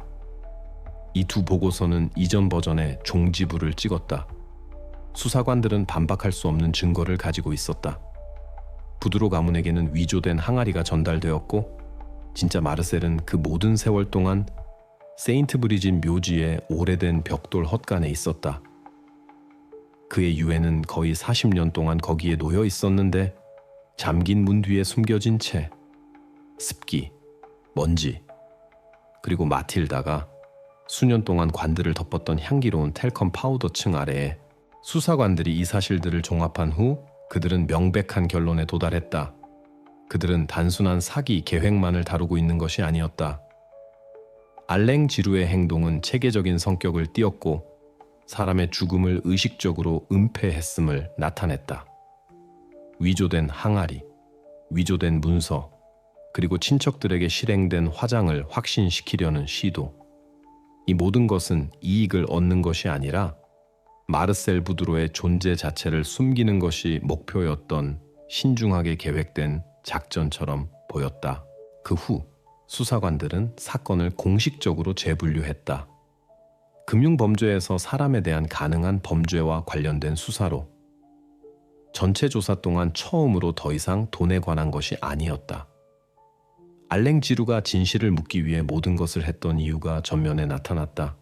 이 두 보고서는 이전 버전에 종지부를 찍었다. 수사관들은 반박할 수 없는 증거를 가지고 있었다. 부드로 가문에게는 위조된 항아리가 전달되었고 진짜 마르셀은 그 모든 세월 동안 세인트 브리짓 묘지의 오래된 벽돌 헛간에 있었다. 그의 유해는 거의 40년 동안 거기에 놓여 있었는데 잠긴 문 뒤에 숨겨진 채 습기, 먼지, 그리고 마틸다가 수년 동안 관들을 덮었던 향기로운 텔컴 파우더 층 아래에 수사관들이 이 사실들을 종합한 후 그들은 명백한 결론에 도달했다. 그들은 단순한 사기 계획만을 다루고 있는 것이 아니었다. 알랭 지루의 행동은 체계적인 성격을 띠었고 사람의 죽음을 의식적으로 은폐했음을 나타냈다. 위조된 항아리, 위조된 문서, 그리고 친척들에게 실행된 화장을 확신시키려는 시도. 이 모든 것은 이익을 얻는 것이 아니라 마르셀 부드로의 존재 자체를 숨기는 것이 목표였던 신중하게 계획된 작전처럼 보였다. 그 후 수사관들은 사건을 공식적으로 재분류했다. 금융범죄에서 사람에 대한 가능한 범죄와 관련된 수사로 전체 조사 동안 처음으로 더 이상 돈에 관한 것이 아니었다. 알랭 지루가 진실을 묻기 위해 모든 것을 했던 이유가 전면에 나타났다.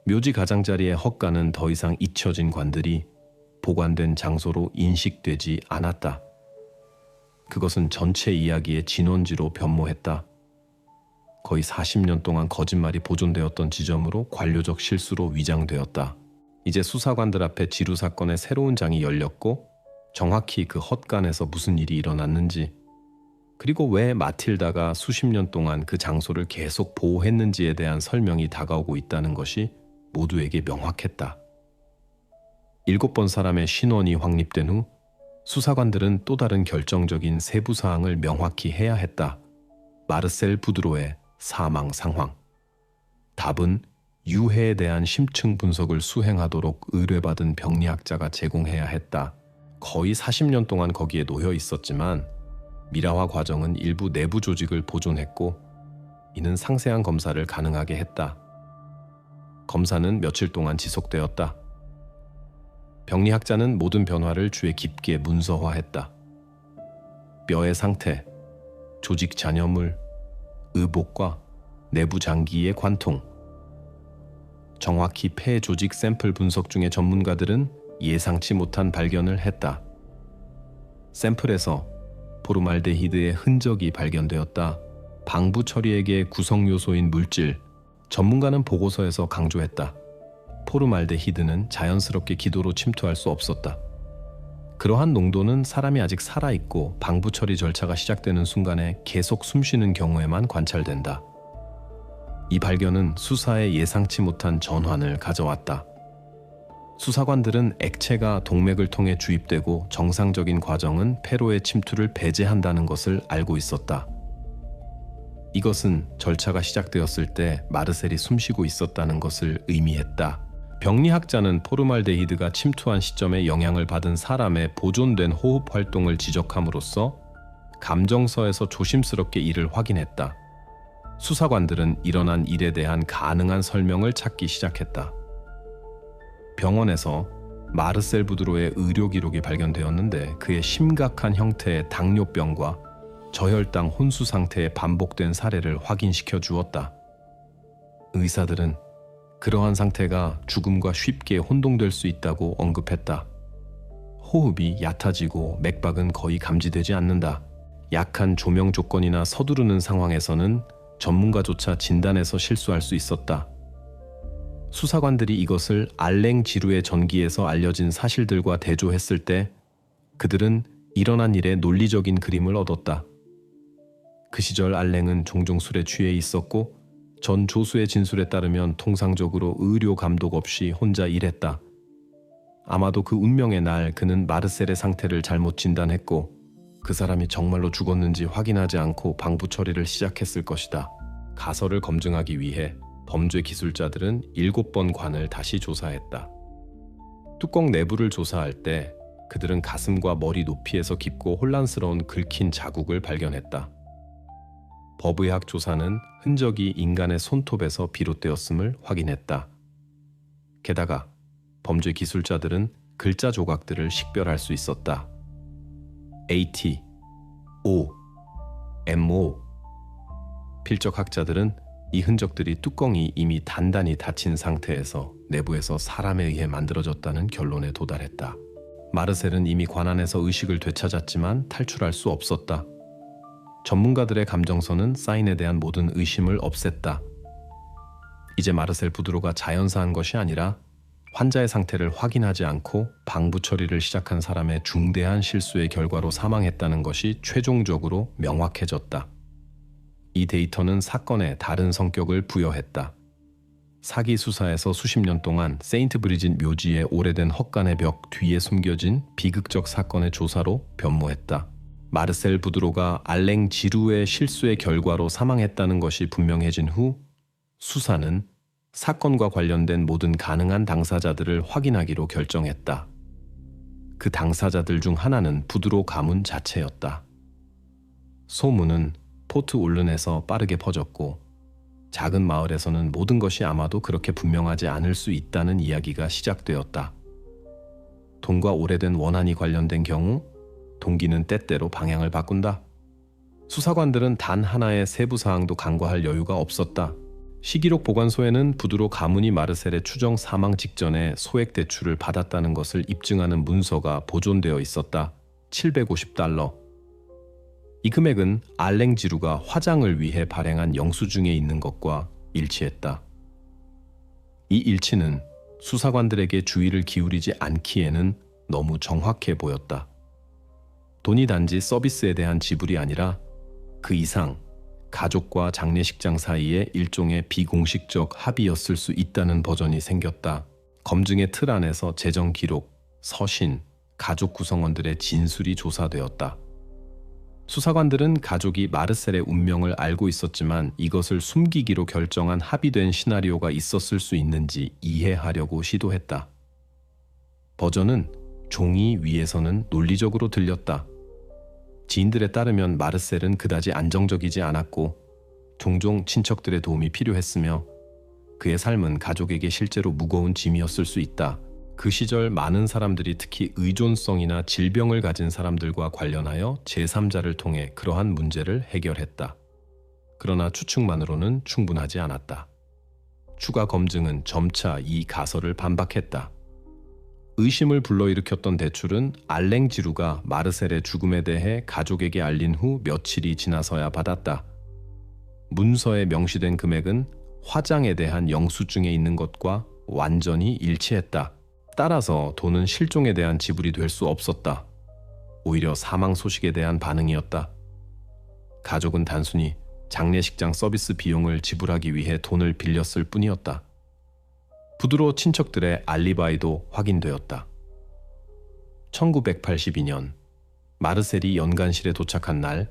묘지 가장자리의 헛간은 더 이상 잊혀진 관들이 보관된 장소로 인식되지 않았다. 그것은 전체 이야기의 진원지로 변모했다. 거의 40년 동안 거짓말이 보존되었던 지점으로 관료적 실수로 위장되었다. 이제 수사관들 앞에 지루 사건의 새로운 장이 열렸고 정확히 그 헛간에서 무슨 일이 일어났는지 그리고 왜 마틸다가 수십 년 동안 그 장소를 계속 보호했는지에 대한 설명이 다가오고 있다는 것이 모두에게 명확했다. 7번 사람의 신원이 확립된 후 수사관들은 또 다른 결정적인 세부 사항을 명확히 해야 했다. 마르셀 부드로의 사망 상황. 답은 유해에 대한 심층 분석을 수행하도록 의뢰받은 병리학자가 제공해야 했다. 거의 40년 동안 거기에 놓여 있었지만 미라화 과정은 일부 내부 조직을 보존했고 이는 상세한 검사를 가능하게 했다. 검사는 며칠 동안 지속되었다. 병리학자는 모든 변화를 주에 깊게 문서화했다. 뼈의 상태, 조직 잔여물, 의복과 내부 장기의 관통. 정확히 폐 조직 샘플 분석 중에 전문가들은 예상치 못한 발견을 했다. 샘플에서 포르말데히드의 흔적이 발견되었다. 방부 처리액의 구성 요소인 물질. 전문가는 보고서에서 강조했다. 포르말데히드는 자연스럽게 기도로 침투할 수 없었다. 그러한 농도는 사람이 아직 살아있고 방부 처리 절차가 시작되는 순간에 계속 숨쉬는 경우에만 관찰된다. 이 발견은 수사에 예상치 못한 전환을 가져왔다. 수사관들은 액체가 동맥을 통해 주입되고 정상적인 과정은 폐로의 침투를 배제한다는 것을 알고 있었다. 이것은 절차가 시작되었을 때 마르셀이 숨쉬고 있었다는 것을 의미했다. 병리학자는 포르말데히드가 침투한 시점에 영향을 받은 사람의 보존된 호흡 활동을 지적함으로써 감정서에서 조심스럽게 이를 확인했다. 수사관들은 일어난 일에 대한 가능한 설명을 찾기 시작했다. 병원에서 마르셀 부드로의 의료 기록이 발견되었는데 그의 심각한 형태의 당뇨병과 저혈당 혼수 상태의 반복된 사례를 확인시켜 주었다. 의사들은 그러한 상태가 죽음과 쉽게 혼동될 수 있다고 언급했다. 호흡이 얕아지고 맥박은 거의 감지되지 않는다. 약한 조명 조건이나 서두르는 상황에서는 전문가조차 진단에서 실수할 수 있었다. 수사관들이 이것을 알랭 지루의 전기에서 알려진 사실들과 대조했을 때 그들은 일어난 일의 논리적인 그림을 얻었다. 그 시절 알랭은 종종 술에 취해 있었고 전 조수의 진술에 따르면 통상적으로 의료 감독 없이 혼자 일했다. 아마도 그 운명의 날 그는 마르셀의 상태를 잘못 진단했고 그 사람이 정말로 죽었는지 확인하지 않고 방부 처리를 시작했을 것이다. 가설을 검증하기 위해 범죄 기술자들은 7번 관을 다시 조사했다. 뚜껑 내부를 조사할 때 그들은 가슴과 머리 높이에서 깊고 혼란스러운 긁힌 자국을 발견했다. 법의학 조사는 흔적이 인간의 손톱에서 비롯되었음을 확인했다. 게다가 범죄 기술자들은 글자 조각들을 식별할 수 있었다. AT, O, MO. 필적학자들은 이 흔적들이 뚜껑이 이미 단단히 닫힌 상태에서 내부에서 사람에 의해 만들어졌다는 결론에 도달했다. 마르셀은 이미 관 안에서 의식을 되찾았지만 탈출할 수 없었다. 전문가들의 감정서는 사인에 대한 모든 의심을 없앴다. 이제 마르셀 부드로가 자연사한 것이 아니라 환자의 상태를 확인하지 않고 방부 처리를 시작한 사람의 중대한 실수의 결과로 사망했다는 것이 최종적으로 명확해졌다. 이 데이터는 사건에 다른 성격을 부여했다. 사기 수사에서 수십 년 동안 세인트 브리짓 묘지의 오래된 헛간의 벽 뒤에 숨겨진 비극적 사건의 조사로 변모했다. 마르셀 부드로가 알랭 지루의 실수의 결과로 사망했다는 것이 분명해진 후 수사는 사건과 관련된 모든 가능한 당사자들을 확인하기로 결정했다. 그 당사자들 중 하나는 부드로 가문 자체였다. 소문은 포트 올른에서 빠르게 퍼졌고 작은 마을에서는 모든 것이 아마도 그렇게 분명하지 않을 수 있다는 이야기가 시작되었다. 돈과 오래된 원한이 관련된 경우 동기는 때때로 방향을 바꾼다. 수사관들은 단 하나의 세부 사항도 간과할 여유가 없었다. 시기록 보관소에는 부드로 가문이 마르셀의 추정 사망 직전에 소액 대출을 받았다는 것을 입증하는 문서가 보존되어 있었다. $750. 이 금액은 알랭 지루가 화장을 위해 발행한 영수증에 있는 것과 일치했다. 이 일치는 수사관들에게 주의를 기울이지 않기에는 너무 정확해 보였다. 돈이 단지 서비스에 대한 지불이 아니라 그 이상 가족과 장례식장 사이의 일종의 비공식적 합의였을 수 있다는 버전이 생겼다. 검증의 틀 안에서 재정 기록, 서신, 가족 구성원들의 진술이 조사되었다. 수사관들은 가족이 마르셀의 운명을 알고 있었지만 이것을 숨기기로 결정한 합의된 시나리오가 있었을 수 있는지 이해하려고 시도했다. 버전은 종이 위에서는 논리적으로 들렸다. 지인들에 따르면 마르셀은 그다지 안정적이지 않았고 종종 친척들의 도움이 필요했으며 그의 삶은 가족에게 실제로 무거운 짐이었을 수 있다. 그 시절 많은 사람들이 특히 의존성이나 질병을 가진 사람들과 관련하여 제3자를 통해 그러한 문제를 해결했다. 그러나 추측만으로는 충분하지 않았다. 추가 검증은 점차 이 가설을 반박했다. 의심을 불러일으켰던 대출은 알랭 지루가 마르셀의 죽음에 대해 가족에게 알린 후 며칠이 지나서야 받았다. 문서에 명시된 금액은 화장에 대한 영수증에 있는 것과 완전히 일치했다. 따라서 돈은 실종에 대한 지불이 될 수 없었다. 오히려 사망 소식에 대한 반응이었다. 가족은 단순히 장례식장 서비스 비용을 지불하기 위해 돈을 빌렸을 뿐이었다. 부드로 친척들의 알리바이도 확인되었다. 1982년 마르셀이 연간실에 도착한 날,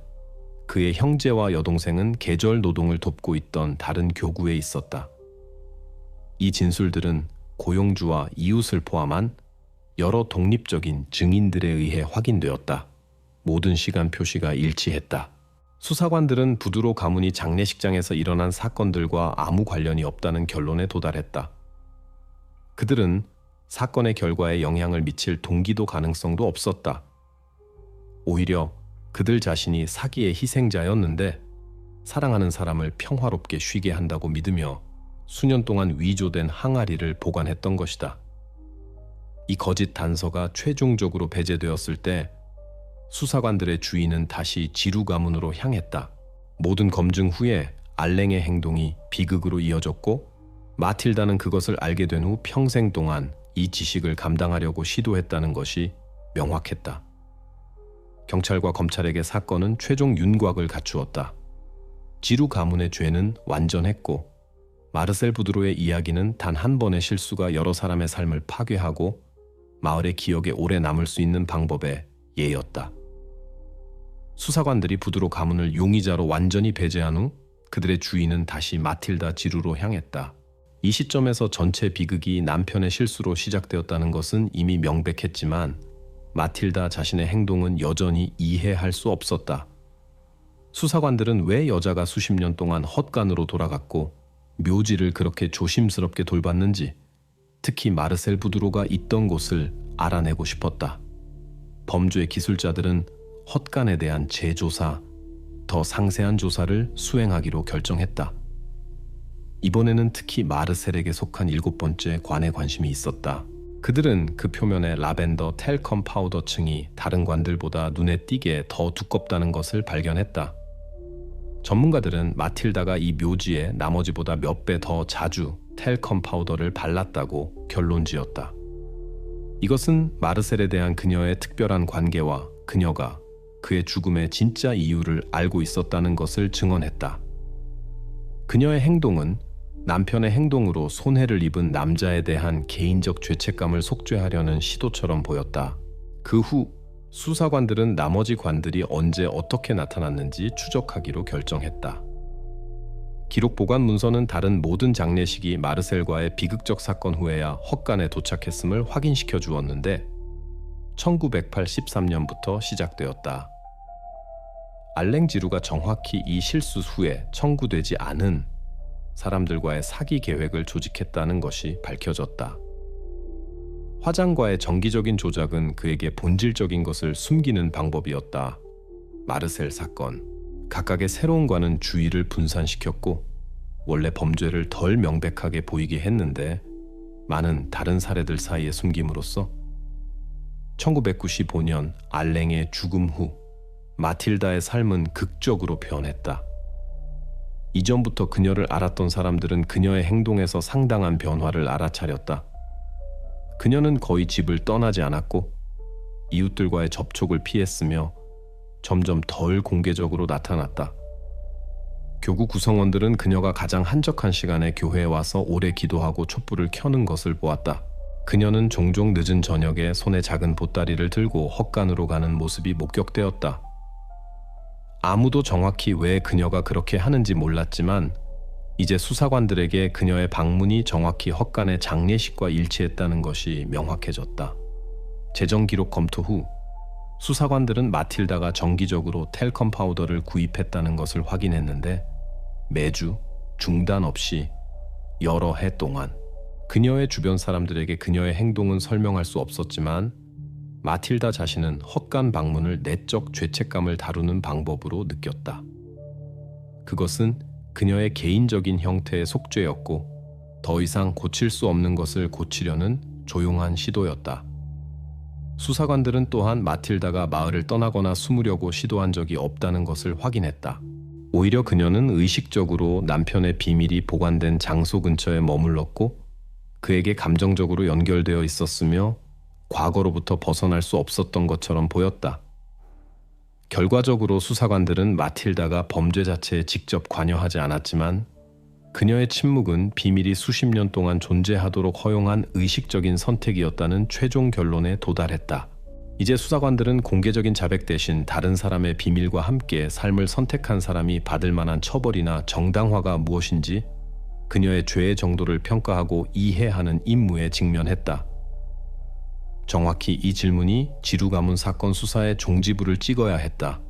그의 형제와 여동생은 계절 노동을 돕고 있던 다른 교구에 있었다. 이 진술들은 고용주와 이웃을 포함한 여러 독립적인 증인들에 의해 확인되었다. 모든 시간 표시가 일치했다. 수사관들은 부두로 가문이 장례식장에서 일어난 사건들과 아무 관련이 없다는 결론에 도달했다. 그들은 사건의 결과에 영향을 미칠 동기도 가능성도 없었다. 오히려 그들 자신이 사기의 희생자였는데 사랑하는 사람을 평화롭게 쉬게 한다고 믿으며 수년 동안 위조된 항아리를 보관했던 것이다. 이 거짓 단서가 최종적으로 배제되었을 때 수사관들의 주의는 다시 지루 가문으로 향했다. 모든 검증 후에 알랭의 행동이 비극으로 이어졌고 마틸다는 그것을 알게 된 후 평생 동안 이 지식을 감당하려고 시도했다는 것이 명확했다. 경찰과 검찰에게 사건은 최종 윤곽을 갖추었다. 지루 가문의 죄는 완전했고 마르셀 부드로의 이야기는 단 한 번의 실수가 여러 사람의 삶을 파괴하고 마을의 기억에 오래 남을 수 있는 방법의 예였다. 수사관들이 부드로 가문을 용의자로 완전히 배제한 후 그들의 주의는 다시 마틸다 지루로 향했다. 이 시점에서 전체 비극이 남편의 실수로 시작되었다는 것은 이미 명백했지만 마틸다 자신의 행동은 여전히 이해할 수 없었다. 수사관들은 왜 여자가 수십 년 동안 헛간으로 돌아갔고 묘지를 그렇게 조심스럽게 돌봤는지, 특히 마르셀 부드로가 있던 곳을 알아내고 싶었다. 범죄 기술자들은 헛간에 대한 재조사, 더 상세한 조사를 수행하기로 결정했다. 이번에는 특히 마르셀에게 속한 7번째 관에 관심이 있었다. 그들은 그 표면의 라벤더 텔컴 파우더 층이 다른 관들보다 눈에 띄게 더 두껍다는 것을 발견했다. 전문가들은 마틸다가 이 묘지에 나머지보다 몇 배 더 자주 텔컴 파우더를 발랐다고 결론지었다. 이것은 마르셀에 대한 그녀의 특별한 관계와 그녀가 그의 죽음의 진짜 이유를 알고 있었다는 것을 증언했다. 그녀의 행동은 남편의 행동으로 손해를 입은 남자에 대한 개인적 죄책감을 속죄하려는 시도처럼 보였다. 그 후 수사관들은 나머지 관들이 언제 어떻게 나타났는지 추적하기로 결정했다. 기록 보관 문서는 다른 모든 장례식이 마르셀과의 비극적 사건 후에야 헛간에 도착했음을 확인시켜 주었는데 1983년부터 시작되었다. 알랭 지루가 정확히 이 실수 후에 청구되지 않은 사람들과의 사기 계획을 조직했다는 것이 밝혀졌다. 화장과의 정기적인 조작은 그에게 본질적인 것을 숨기는 방법이었다. 마르셀 사건, 각각의 새로운 관은 주의를 분산시켰고 원래 범죄를 덜 명백하게 보이게 했는데 많은 다른 사례들 사이에 숨김으로써 1995년 알랭의 죽음 후 마틸다의 삶은 극적으로 변했다. 이전부터 그녀를 알았던 사람들은 그녀의 행동에서 상당한 변화를 알아차렸다. 그녀는 거의 집을 떠나지 않았고 이웃들과의 접촉을 피했으며 점점 덜 공개적으로 나타났다. 교구 구성원들은 그녀가 가장 한적한 시간에 교회에 와서 오래 기도하고 촛불을 켜는 것을 보았다. 그녀는 종종 늦은 저녁에 손에 작은 보따리를 들고 헛간으로 가는 모습이 목격되었다. 아무도 정확히 왜 그녀가 그렇게 하는지 몰랐지만 이제 수사관들에게 그녀의 방문이 정확히 헛간의 장례식과 일치했다는 것이 명확해졌다. 재정 기록 검토 후 수사관들은 마틸다가 정기적으로 텔컴 파우더를 구입했다는 것을 확인했는데 매주 중단 없이 여러 해 동안 그녀의 주변 사람들에게 그녀의 행동은 설명할 수 없었지만 마틸다 자신은 헛간 방문을 내적 죄책감을 다루는 방법으로 느꼈다. 그것은 그녀의 개인적인 형태의 속죄였고 더 이상 고칠 수 없는 것을 고치려는 조용한 시도였다. 수사관들은 또한 마틸다가 마을을 떠나거나 숨으려고 시도한 적이 없다는 것을 확인했다. 오히려 그녀는 의식적으로 남편의 비밀이 보관된 장소 근처에 머물렀고 그에게 감정적으로 연결되어 있었으며 과거로부터 벗어날 수 없었던 것처럼 보였다. 결과적으로 수사관들은 마틸다가 범죄 자체에 직접 관여하지 않았지만 그녀의 침묵은 비밀이 수십 년 동안 존재하도록 허용한 의식적인 선택이었다는 최종 결론에 도달했다. 이제 수사관들은 공개적인 자백 대신 다른 사람의 비밀과 함께 삶을 선택한 사람이 받을 만한 처벌이나 정당화가 무엇인지 그녀의 죄의 정도를 평가하고 이해하는 임무에 직면했다. 정확히 이 질문이 지루 가문 사건 수사의 종지부를 찍어야 했다.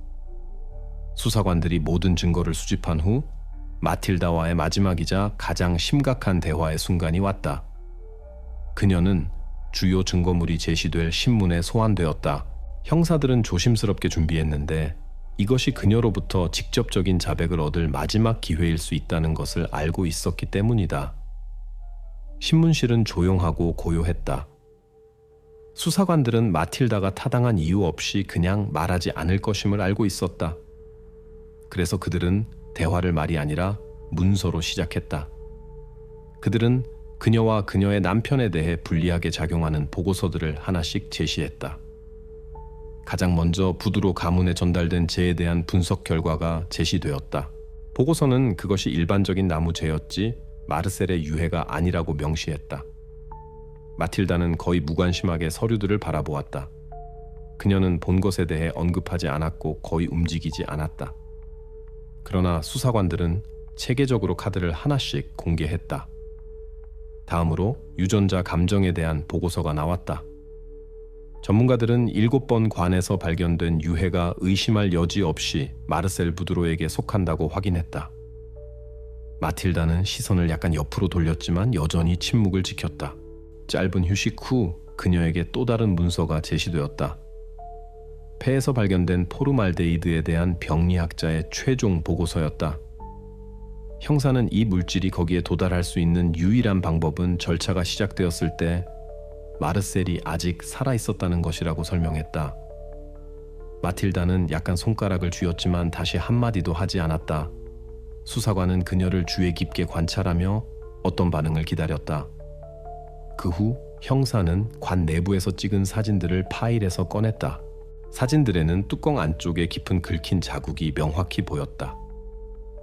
수사관들이 모든 증거를 수집한 후 마틸다와의 마지막이자 가장 심각한 대화의 순간이 왔다. 그녀는 주요 증거물이 제시될 신문에 소환되었다. 형사들은 조심스럽게 준비했는데 이것이 그녀로부터 직접적인 자백을 얻을 마지막 기회일 수 있다는 것을 알고 있었기 때문이다. 신문실은 조용하고 고요했다. 수사관들은 마틸다가 타당한 이유 없이 그냥 말하지 않을 것임을 알고 있었다. 그래서 그들은 대화를 말이 아니라 문서로 시작했다. 그들은 그녀와 그녀의 남편에 대해 불리하게 작용하는 보고서들을 하나씩 제시했다. 가장 먼저 부두로 가문에 전달된 죄에 대한 분석 결과가 제시되었다. 보고서는 그것이 일반적인 나무죄였지 마르셀의 유해가 아니라고 명시했다. 마틸다는 거의 무관심하게 서류들을 바라보았다. 그녀는 본 것에 대해 언급하지 않았고 거의 움직이지 않았다. 그러나 수사관들은 체계적으로 카드를 하나씩 공개했다. 다음으로 유전자 감정에 대한 보고서가 나왔다. 전문가들은 7번 관에서 발견된 유해가 의심할 여지 없이 마르셀 부드로에게 속한다고 확인했다. 마틸다는 시선을 약간 옆으로 돌렸지만 여전히 침묵을 지켰다. 짧은 휴식 후 그녀에게 또 다른 문서가 제시되었다. 폐에서 발견된 포르말데히드에 대한 병리학자의 최종 보고서였다. 형사는 이 물질이 거기에 도달할 수 있는 유일한 방법은 절차가 시작되었을 때 마르셀이 아직 살아있었다는 것이라고 설명했다. 마틸다는 약간 손가락을 쥐었지만 다시 한마디도 하지 않았다. 수사관은 그녀를 주의 깊게 관찰하며 어떤 반응을 기다렸다. 그 후 형사는 관 내부에서 찍은 사진들을 파일에서 꺼냈다. 사진들에는 뚜껑 안쪽에 깊은 긁힌 자국이 명확히 보였다.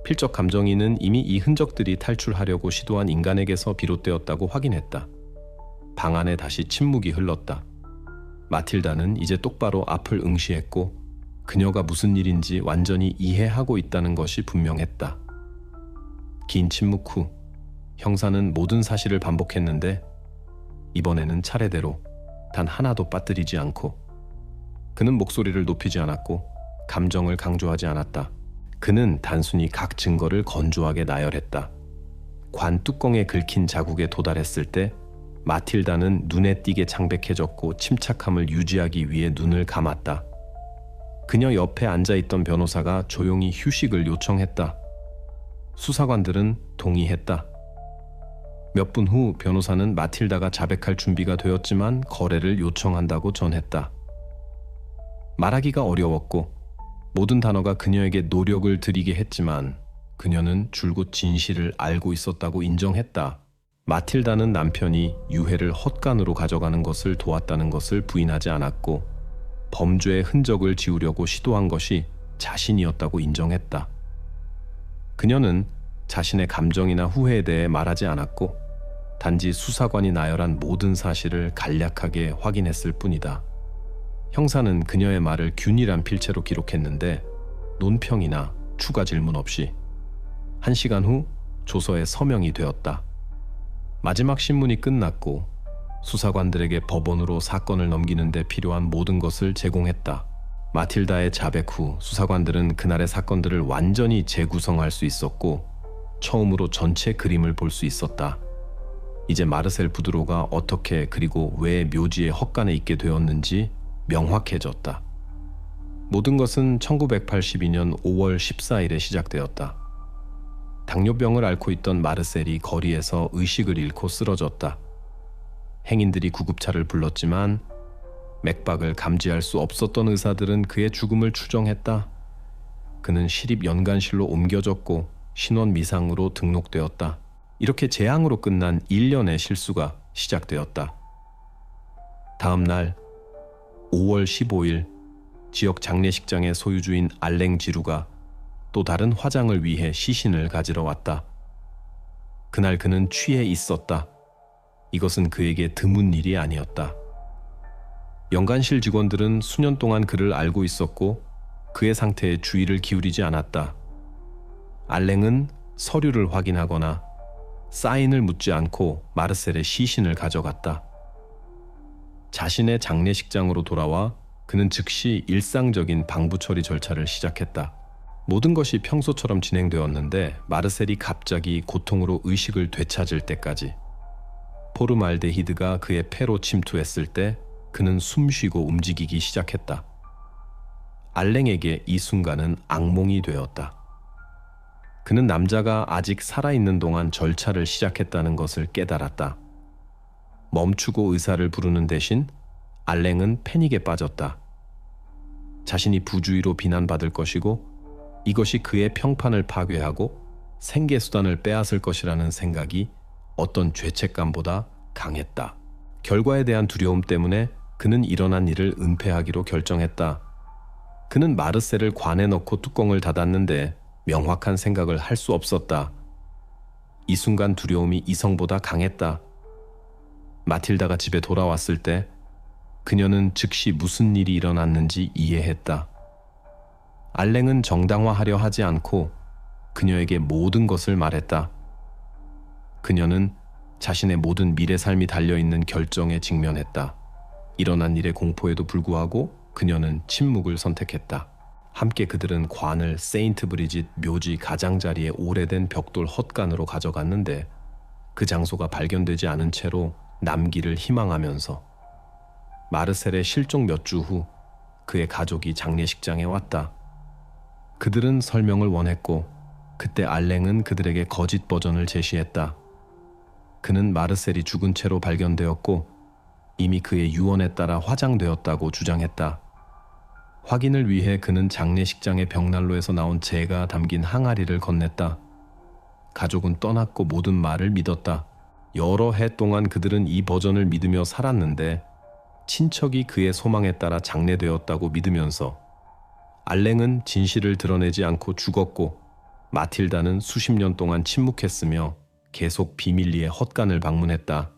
필적 감정인은 이미 이 흔적들이 탈출하려고 시도한 인간에게서 비롯되었다고 확인했다. 방 안에 다시 침묵이 흘렀다. 마틸다는 이제 똑바로 앞을 응시했고 그녀가 무슨 일인지 완전히 이해하고 있다는 것이 분명했다. 긴 침묵 후 형사는 모든 사실을 반복했는데 이번에는 차례대로 단 하나도 빠뜨리지 않고 그는 목소리를 높이지 않았고 감정을 강조하지 않았다. 그는 단순히 각 증거를 건조하게 나열했다. 관 뚜껑에 긁힌 자국에 도달했을 때 마틸다는 눈에 띄게 창백해졌고 침착함을 유지하기 위해 눈을 감았다. 그녀 옆에 앉아있던 변호사가 조용히 휴식을 요청했다. 수사관들은 동의했다. 몇 분 후 변호사는 마틸다가 자백할 준비가 되었지만 거래를 요청한다고 전했다. 말하기가 어려웠고 모든 단어가 그녀에게 노력을 들이게 했지만 그녀는 줄곧 진실을 알고 있었다고 인정했다. 마틸다는 남편이 유해를 헛간으로 가져가는 것을 도왔다는 것을 부인하지 않았고 범죄의 흔적을 지우려고 시도한 것이 자신이었다고 인정했다. 그녀는 자신의 감정이나 후회에 대해 말하지 않았고 단지 수사관이 나열한 모든 사실을 간략하게 확인했을 뿐이다. 형사는 그녀의 말을 균일한 필체로 기록했는데 논평이나 추가 질문 없이 1시간 후 조서에 서명이 되었다. 마지막 신문이 끝났고 수사관들에게 법원으로 사건을 넘기는 데 필요한 모든 것을 제공했다. 마틸다의 자백 후 수사관들은 그날의 사건들을 완전히 재구성할 수 있었고 처음으로 전체 그림을 볼 수 있었다. 이제 마르셀 부드로가 어떻게 그리고 왜 묘지의 헛간에 있게 되었는지 명확해졌다. 모든 것은 1982년 5월 14일에 시작되었다. 당뇨병을 앓고 있던 마르셀이 거리에서 의식을 잃고 쓰러졌다. 행인들이 구급차를 불렀지만 맥박을 감지할 수 없었던 의사들은 그의 죽음을 추정했다. 그는 시립연간실로 옮겨졌고 신원 미상으로 등록되었다. 이렇게 재앙으로 끝난 1년의 실수가 시작되었다. 다음 날 5월 15일 지역 장례식장의 소유주인 알랭 지루가 또 다른 화장을 위해 시신을 가지러 왔다. 그날 그는 취해 있었다. 이것은 그에게 드문 일이 아니었다. 연간실 직원들은 수년 동안 그를 알고 있었고 그의 상태에 주의를 기울이지 않았다. 알랭은 서류를 확인하거나 사인을 묻지 않고 마르셀의 시신을 가져갔다. 자신의 장례식장으로 돌아와 그는 즉시 일상적인 방부 처리 절차를 시작했다. 모든 것이 평소처럼 진행되었는데 마르셀이 갑자기 고통으로 의식을 되찾을 때까지. 포르말데히드가 그의 폐로 침투했을 때 그는 숨쉬고 움직이기 시작했다. 알랭에게 이 순간은 악몽이 되었다. 그는 남자가 아직 살아있는 동안 절차를 시작했다는 것을 깨달았다. 멈추고 의사를 부르는 대신 알랭은 패닉에 빠졌다. 자신이 부주의로 비난받을 것이고 이것이 그의 평판을 파괴하고 생계수단을 빼앗을 것이라는 생각이 어떤 죄책감보다 강했다. 결과에 대한 두려움 때문에 그는 일어난 일을 은폐하기로 결정했다. 그는 마르셀을 관에 넣고 뚜껑을 닫았는데 명확한 생각을 할 수 없었다. 이 순간 두려움이 이성보다 강했다. 마틸다가 집에 돌아왔을 때 그녀는 즉시 무슨 일이 일어났는지 이해했다. 알랭은 정당화하려 하지 않고 그녀에게 모든 것을 말했다. 그녀는 자신의 모든 미래 삶이 달려있는 결정에 직면했다. 일어난 일의 공포에도 불구하고 그녀는 침묵을 선택했다. 함께 그들은 관을 세인트 브리짓 묘지 가장자리의 오래된 벽돌 헛간으로 가져갔는데 그 장소가 발견되지 않은 채로 남기를 희망하면서 마르셀의 실종 몇 주 후 그의 가족이 장례식장에 왔다. 그들은 설명을 원했고 그때 알랭은 그들에게 거짓 버전을 제시했다. 그는 마르셀이 죽은 채로 발견되었고 이미 그의 유언에 따라 화장되었다고 주장했다. 확인을 위해 그는 장례식장의 벽난로에서 나온 재가 담긴 항아리를 건넸다. 가족은 떠났고 모든 말을 믿었다. 여러 해 동안 그들은 이 버전을 믿으며 살았는데 친척이 그의 소망에 따라 장례되었다고 믿으면서 알랭은 진실을 드러내지 않고 죽었고 마틸다는 수십 년 동안 침묵했으며 계속 비밀리에 헛간을 방문했다.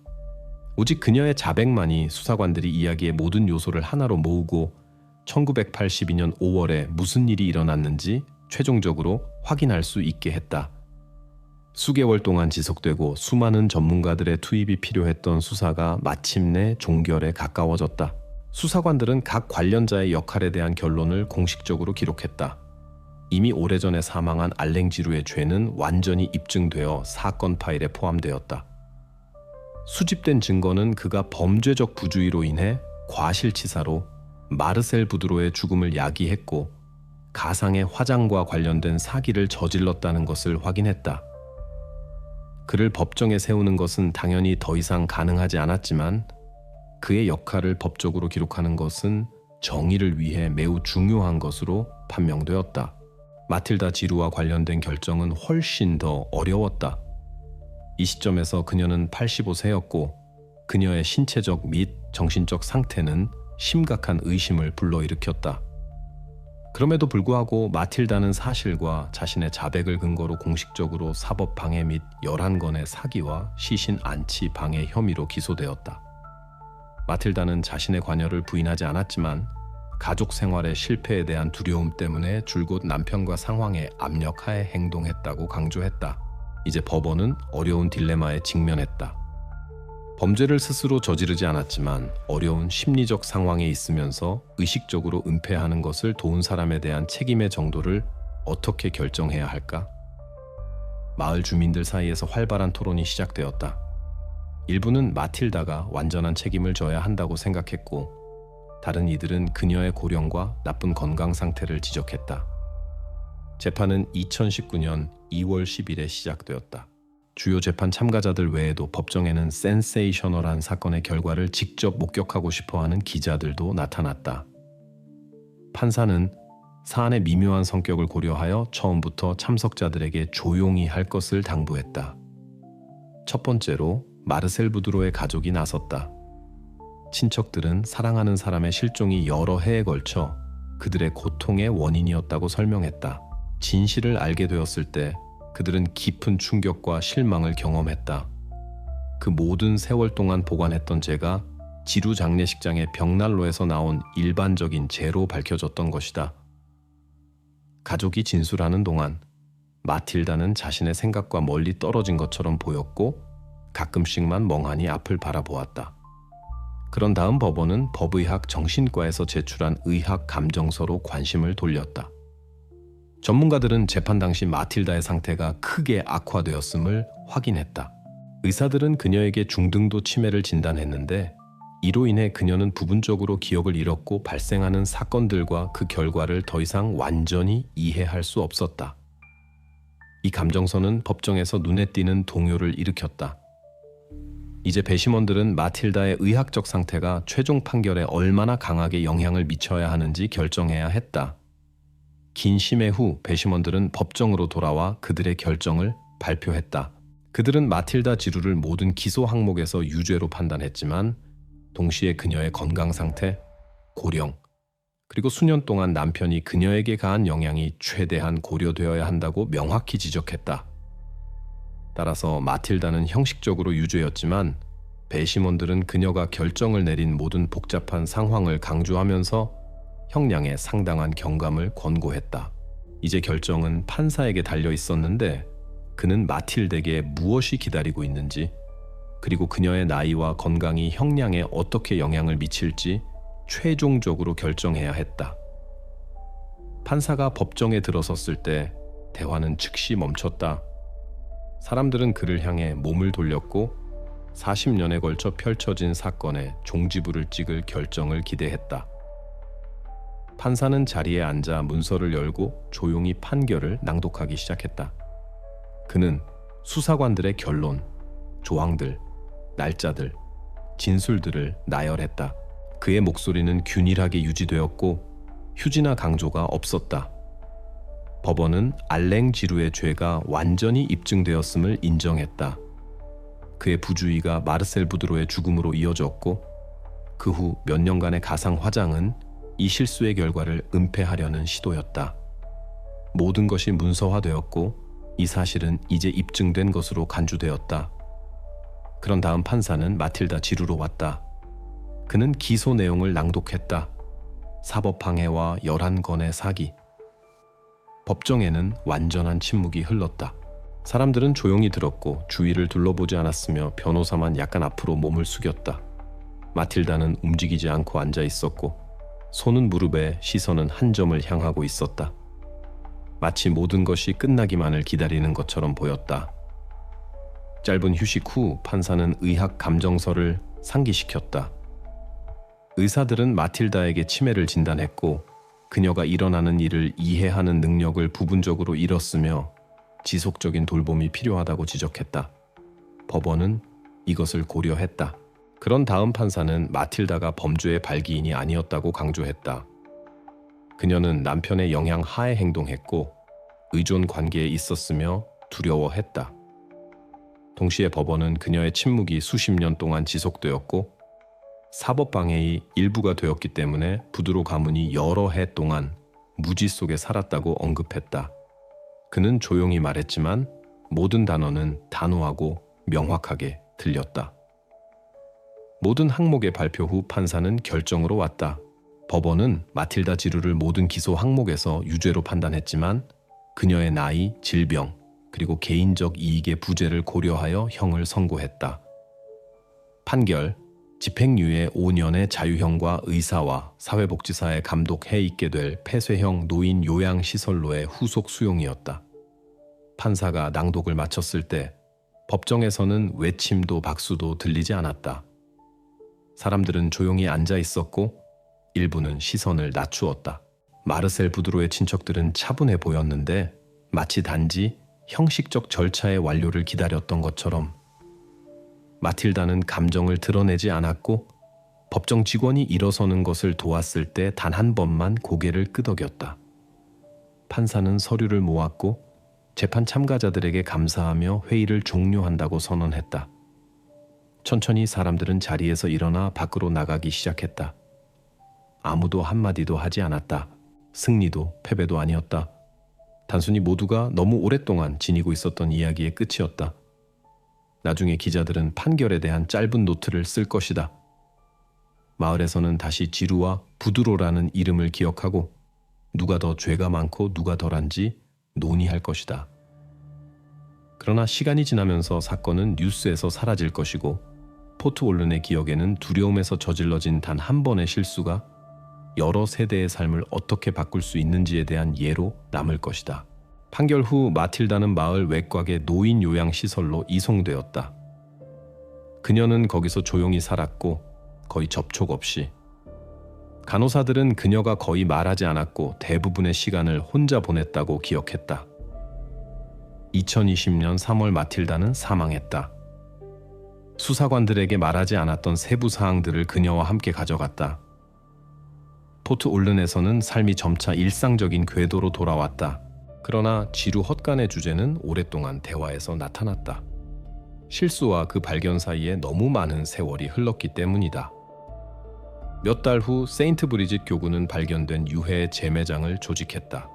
오직 그녀의 자백만이 수사관들이 이야기의 모든 요소를 하나로 모으고 1982년 5월에 무슨 일이 일어났는지 최종적으로 확인할 수 있게 했다. 수개월 동안 지속되고 수많은 전문가들의 투입이 필요했던 수사가 마침내 종결에 가까워졌다. 수사관들은 각 관련자의 역할에 대한 결론을 공식적으로 기록했다. 이미 오래전에 사망한 알랭지루의 죄는 완전히 입증되어 사건 파일에 포함되었다. 수집된 증거는 그가 범죄적 부주의로 인해 과실치사로 마르셀 부드로의 죽음을 야기했고 가상의 화장과 관련된 사기를 저질렀다는 것을 확인했다. 그를 법정에 세우는 것은 당연히 더 이상 가능하지 않았지만 그의 역할을 법적으로 기록하는 것은 정의를 위해 매우 중요한 것으로 판명되었다. 마틸다 지루와 관련된 결정은 훨씬 더 어려웠다. 이 시점에서 그녀는 85세였고 그녀의 신체적 및 정신적 상태는 심각한 의심을 불러일으켰다. 그럼에도 불구하고 마틸다는 사실과 자신의 자백을 근거로 공식적으로 사법 방해 및 11건의 사기와 시신 안치 방해 혐의로 기소되었다. 마틸다는 자신의 관여를 부인하지 않았지만 가족 생활의 실패에 대한 두려움 때문에 줄곧 남편과 상황의 압력하에 행동했다고 강조했다. 이제 법원은 어려운 딜레마에 직면했다. 범죄를 스스로 저지르지 않았지만 어려운 심리적 상황에 있으면서 의식적으로 은폐하는 것을 도운 사람에 대한 책임의 정도를 어떻게 결정해야 할까? 마을 주민들 사이에서 활발한 토론이 시작되었다. 일부는 마틸다가 완전한 책임을 져야 한다고 생각했고 다른 이들은 그녀의 고령과 나쁜 건강 상태를 지적했다. 재판은 2019년 2월 10일에 시작되었다. 주요 재판 참가자들 외에도 법정에는 센세이셔널한 사건의 결과를 직접 목격하고 싶어하는 기자들도 나타났다. 판사는 사안의 미묘한 성격을 고려하여 처음부터 참석자들에게 조용히 할 것을 당부했다. 첫 번째로 마르셀 부드로의 가족이 나섰다. 친척들은 사랑하는 사람의 실종이 여러 해에 걸쳐 그들의 고통의 원인이었다고 설명했다. 진실을 알게 되었을 때 그들은 깊은 충격과 실망을 경험했다. 그 모든 세월 동안 보관했던 죄가 지루 장례식장의 벽난로에서 나온 일반적인 재로 밝혀졌던 것이다. 가족이 진술하는 동안 마틸다는 자신의 생각과 멀리 떨어진 것처럼 보였고 가끔씩만 멍하니 앞을 바라보았다. 그런 다음 법원은 법의학 정신과에서 제출한 의학 감정서로 관심을 돌렸다. 전문가들은 재판 당시 마틸다의 상태가 크게 악화되었음을 확인했다. 의사들은 그녀에게 중등도 치매를 진단했는데 이로 인해 그녀는 부분적으로 기억을 잃었고 발생하는 사건들과 그 결과를 더 이상 완전히 이해할 수 없었다. 이 감정서는 법정에서 눈에 띄는 동요를 일으켰다. 이제 배심원들은 마틸다의 의학적 상태가 최종 판결에 얼마나 강하게 영향을 미쳐야 하는지 결정해야 했다. 긴 심해 후 배심원들은 법정으로 돌아와 그들의 결정을 발표했다. 그들은 마틸다 지루를 모든 기소 항목에서 유죄로 판단했지만 동시에 그녀의 건강 상태, 고령, 그리고 수년 동안 남편이 그녀에게 가한 영향이 최대한 고려되어야 한다고 명확히 지적했다. 따라서 마틸다는 형식적으로 유죄였지만 배심원들은 그녀가 결정을 내린 모든 복잡한 상황을 강조하면서 형량에 상당한 경감을 권고했다. 이제 결정은 판사에게 달려 있었는데 그는 마틸다에게 무엇이 기다리고 있는지, 그리고 그녀의 나이와 건강이 형량에 어떻게 영향을 미칠지 최종적으로 결정해야 했다. 판사가 법정에 들어섰을 때 대화는 즉시 멈췄다. 사람들은 그를 향해 몸을 돌렸고 40년에 걸쳐 펼쳐진 사건의 종지부를 찍을 결정을 기대했다. 판사는 자리에 앉아 문서를 열고 조용히 판결을 낭독하기 시작했다. 그는 수사관들의 결론, 조항들, 날짜들, 진술들을 나열했다. 그의 목소리는 균일하게 유지되었고 휴지나 강조가 없었다. 법원은 알랭 지루의 죄가 완전히 입증되었음을 인정했다. 그의 부주의가 마르셀 부드로의 죽음으로 이어졌고 그 후 몇 년간의 가상 화장은 이 실수의 결과를 은폐하려는 시도였다. 모든 것이 문서화되었고 이 사실은 이제 입증된 것으로 간주되었다. 그런 다음 판사는 마틸다 지루로 왔다. 그는 기소 내용을 낭독했다. 사법방해와 11건의 사기. 법정에는 완전한 침묵이 흘렀다. 사람들은 조용히 들었고 주위를 둘러보지 않았으며 변호사만 약간 앞으로 몸을 숙였다. 마틸다는 움직이지 않고 앉아 있었고 손은 무릎에, 시선은 한 점을 향하고 있었다. 마치 모든 것이 끝나기만을 기다리는 것처럼 보였다. 짧은 휴식 후 판사는 의학 감정서를 상기시켰다. 의사들은 마틸다에게 치매를 진단했고 그녀가 일어나는 일을 이해하는 능력을 부분적으로 잃었으며 지속적인 돌봄이 필요하다고 지적했다. 법원은 이것을 고려했다. 그런 다음 판사는 마틸다가 범죄의 발기인이 아니었다고 강조했다. 그녀는 남편의 영향 하에 행동했고 의존 관계에 있었으며 두려워했다. 동시에 법원은 그녀의 침묵이 수십 년 동안 지속되었고 사법방해의 일부가 되었기 때문에 부드로 가문이 여러 해 동안 무지 속에 살았다고 언급했다. 그는 조용히 말했지만 모든 단어는 단호하고 명확하게 들렸다. 모든 항목의 발표 후 판사는 결정으로 왔다. 법원은 마틸다 지루를 모든 기소 항목에서 유죄로 판단했지만 그녀의 나이, 질병, 그리고 개인적 이익의 부재를 고려하여 형을 선고했다. 판결, 집행유예 5년의 자유형과 의사와 사회복지사의 감독해 있게 될 폐쇄형 노인 요양시설로의 후속 수용이었다. 판사가 낭독을 마쳤을 때 법정에서는 외침도 박수도 들리지 않았다. 사람들은 조용히 앉아 있었고 일부는 시선을 낮추었다. 마르셀 부드로의 친척들은 차분해 보였는데 마치 단지 형식적 절차의 완료를 기다렸던 것처럼. 마틸다는 감정을 드러내지 않았고 법정 직원이 일어서는 것을 도왔을 때 단 한 번만 고개를 끄덕였다. 판사는 서류를 모았고 재판 참가자들에게 감사하며 회의를 종료한다고 선언했다. 천천히 사람들은 자리에서 일어나 밖으로 나가기 시작했다. 아무도 한마디도 하지 않았다. 승리도 패배도 아니었다. 단순히 모두가 너무 오랫동안 지니고 있었던 이야기의 끝이었다. 나중에 기자들은 판결에 대한 짧은 노트를 쓸 것이다. 마을에서는 다시 지루와 부드로라는 이름을 기억하고 누가 더 죄가 많고 누가 덜한지 논의할 것이다. 그러나 시간이 지나면서 사건은 뉴스에서 사라질 것이고 포트 올른의 기억에는 두려움에서 저질러진 단 한 번의 실수가 여러 세대의 삶을 어떻게 바꿀 수 있는지에 대한 예로 남을 것이다. 판결 후 마틸다는 마을 외곽의 노인 요양시설로 이송되었다. 그녀는 거기서 조용히 살았고 거의 접촉 없이. 간호사들은 그녀가 거의 말하지 않았고 대부분의 시간을 혼자 보냈다고 기억했다. 2020년 3월 마틸다는 사망했다. 수사관들에게 말하지 않았던 세부 사항들을 그녀와 함께 가져갔다. 포트 올른에서는 삶이 점차 일상적인 궤도로 돌아왔다. 그러나 지루 헛간의 주제는 오랫동안 대화에서 나타났다. 실수와 그 발견 사이에 너무 많은 세월이 흘렀기 때문이다. 몇 달 후 세인트 브리짓 교구는 발견된 유해의 재매장을 조직했다.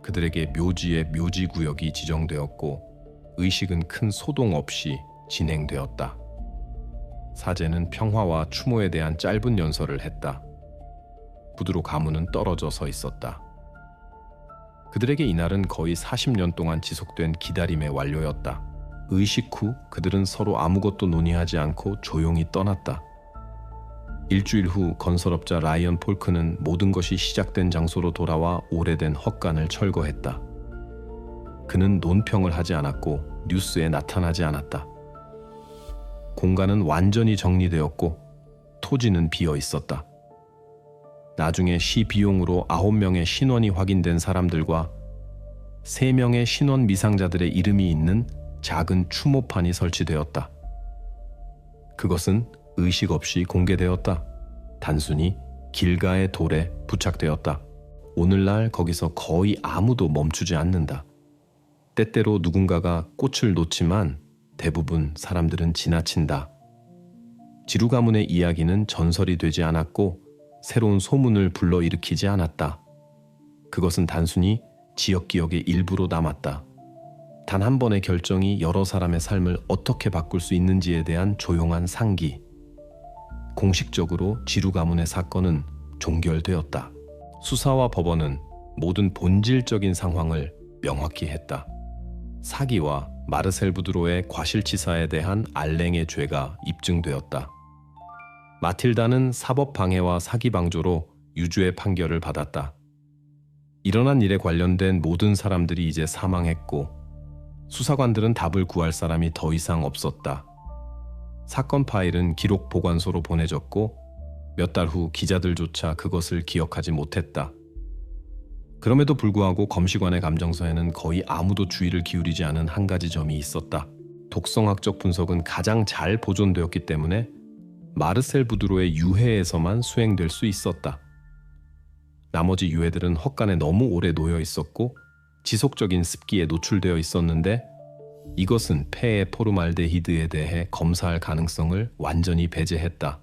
그들에게 묘지의 묘지 구역이 지정되었고 의식은 큰 소동 없이 진행되었다. 사제는 평화와 추모에 대한 짧은 연설을 했다. 부두로 가문은 떨어져 서 있었다. 그들에게 이날은 거의 40년 동안 지속된 기다림의 완료였다. 의식 후 그들은 서로 아무것도 논의하지 않고 조용히 떠났다. 일주일 후 건설업자 라이언 폴크는 모든 것이 시작된 장소로 돌아와 오래된 헛간을 철거했다. 그는 논평을 하지 않았고 뉴스에 나타나지 않았다. 공간은 완전히 정리되었고 토지는 비어 있었다. 나중에 시 비용으로 9명의 신원이 확인된 사람들과 3명의 신원 미상자들의 이름이 있는 작은 추모판이 설치되었다. 그것은 의식 없이 공개되었다. 단순히 길가의 돌에 부착되었다. 오늘날 거기서 거의 아무도 멈추지 않는다. 때때로 누군가가 꽃을 놓지만 대부분 사람들은 지나친다. 지루 가문의 이야기는 전설이 되지 않았고 새로운 소문을 불러일으키지 않았다. 그것은 단순히 지역 기억의 일부로 남았다. 단 한 번의 결정이 여러 사람의 삶을 어떻게 바꿀 수 있는지에 대한 조용한 상기. 공식적으로 지루 가문의 사건은 종결되었다. 수사와 법원은 모든 본질적인 상황을 명확히 했다. 사기와 마르셀 부드로의 과실치사에 대한 알랭의 죄가 입증되었다. 마틸다는 사법 방해와 사기 방조로 유죄의 판결을 받았다. 일어난 일에 관련된 모든 사람들이 이제 사망했고 수사관들은 답을 구할 사람이 더 이상 없었다. 사건 파일은 기록 보관소로 보내졌고 몇 달 후 기자들조차 그것을 기억하지 못했다. 그럼에도 불구하고 검시관의 감정서에는 거의 아무도 주의를 기울이지 않은 한 가지 점이 있었다. 독성학적 분석은 가장 잘 보존되었기 때문에 마르셀 부드로의 유해에서만 수행될 수 있었다. 나머지 유해들은 헛간에 너무 오래 놓여 있었고 지속적인 습기에 노출되어 있었는데 이것은 폐의 포르말데히드에 대해 검사할 가능성을 완전히 배제했다.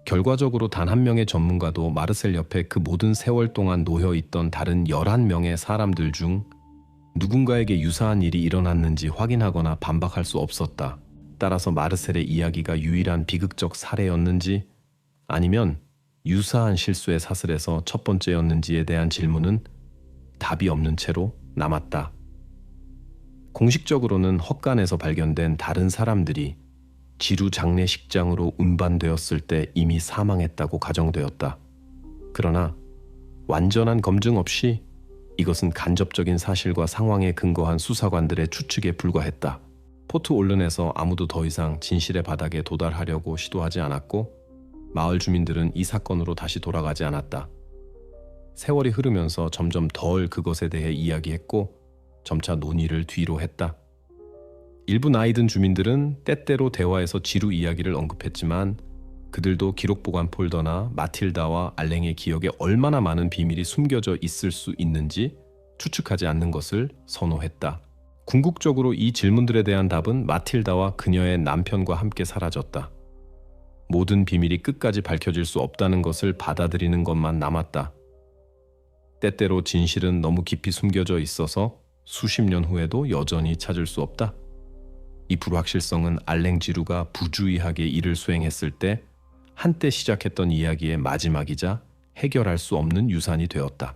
결과적으로 단 한 명의 전문가도 마르셀 옆에 그 모든 세월 동안 놓여있던 다른 11명의 사람들 중 누군가에게 유사한 일이 일어났는지 확인하거나 반박할 수 없었다. 따라서 마르셀의 이야기가 유일한 비극적 사례였는지 아니면 유사한 실수의 사슬에서 첫 번째였는지에 대한 질문은 답이 없는 채로 남았다. 공식적으로는 헛간에서 발견된 다른 사람들이 지루 장례식장으로 운반되었을 때 이미 사망했다고 가정되었다. 그러나 완전한 검증 없이 이것은 간접적인 사실과 상황에 근거한 수사관들의 추측에 불과했다. 포트 올른에서 아무도 더 이상 진실의 바닥에 도달하려고 시도하지 않았고 마을 주민들은 이 사건으로 다시 돌아가지 않았다. 세월이 흐르면서 점점 덜 그것에 대해 이야기했고 점차 논의를 뒤로 했다. 일부 나이 든 주민들은 때때로 대화에서 지루 이야기를 언급했지만 그들도 기록 보관 폴더나 마틸다와 알랭의 기억에 얼마나 많은 비밀이 숨겨져 있을 수 있는지 추측하지 않는 것을 선호했다. 궁극적으로 이 질문들에 대한 답은 마틸다와 그녀의 남편과 함께 사라졌다. 모든 비밀이 끝까지 밝혀질 수 없다는 것을 받아들이는 것만 남았다. 때때로 진실은 너무 깊이 숨겨져 있어서 수십 년 후에도 여전히 찾을 수 없다. 이 불확실성은 알랭 지루가 부주의하게 일을 수행했을 때 한때 시작했던 이야기의 마지막이자 해결할 수 없는 유산이 되었다.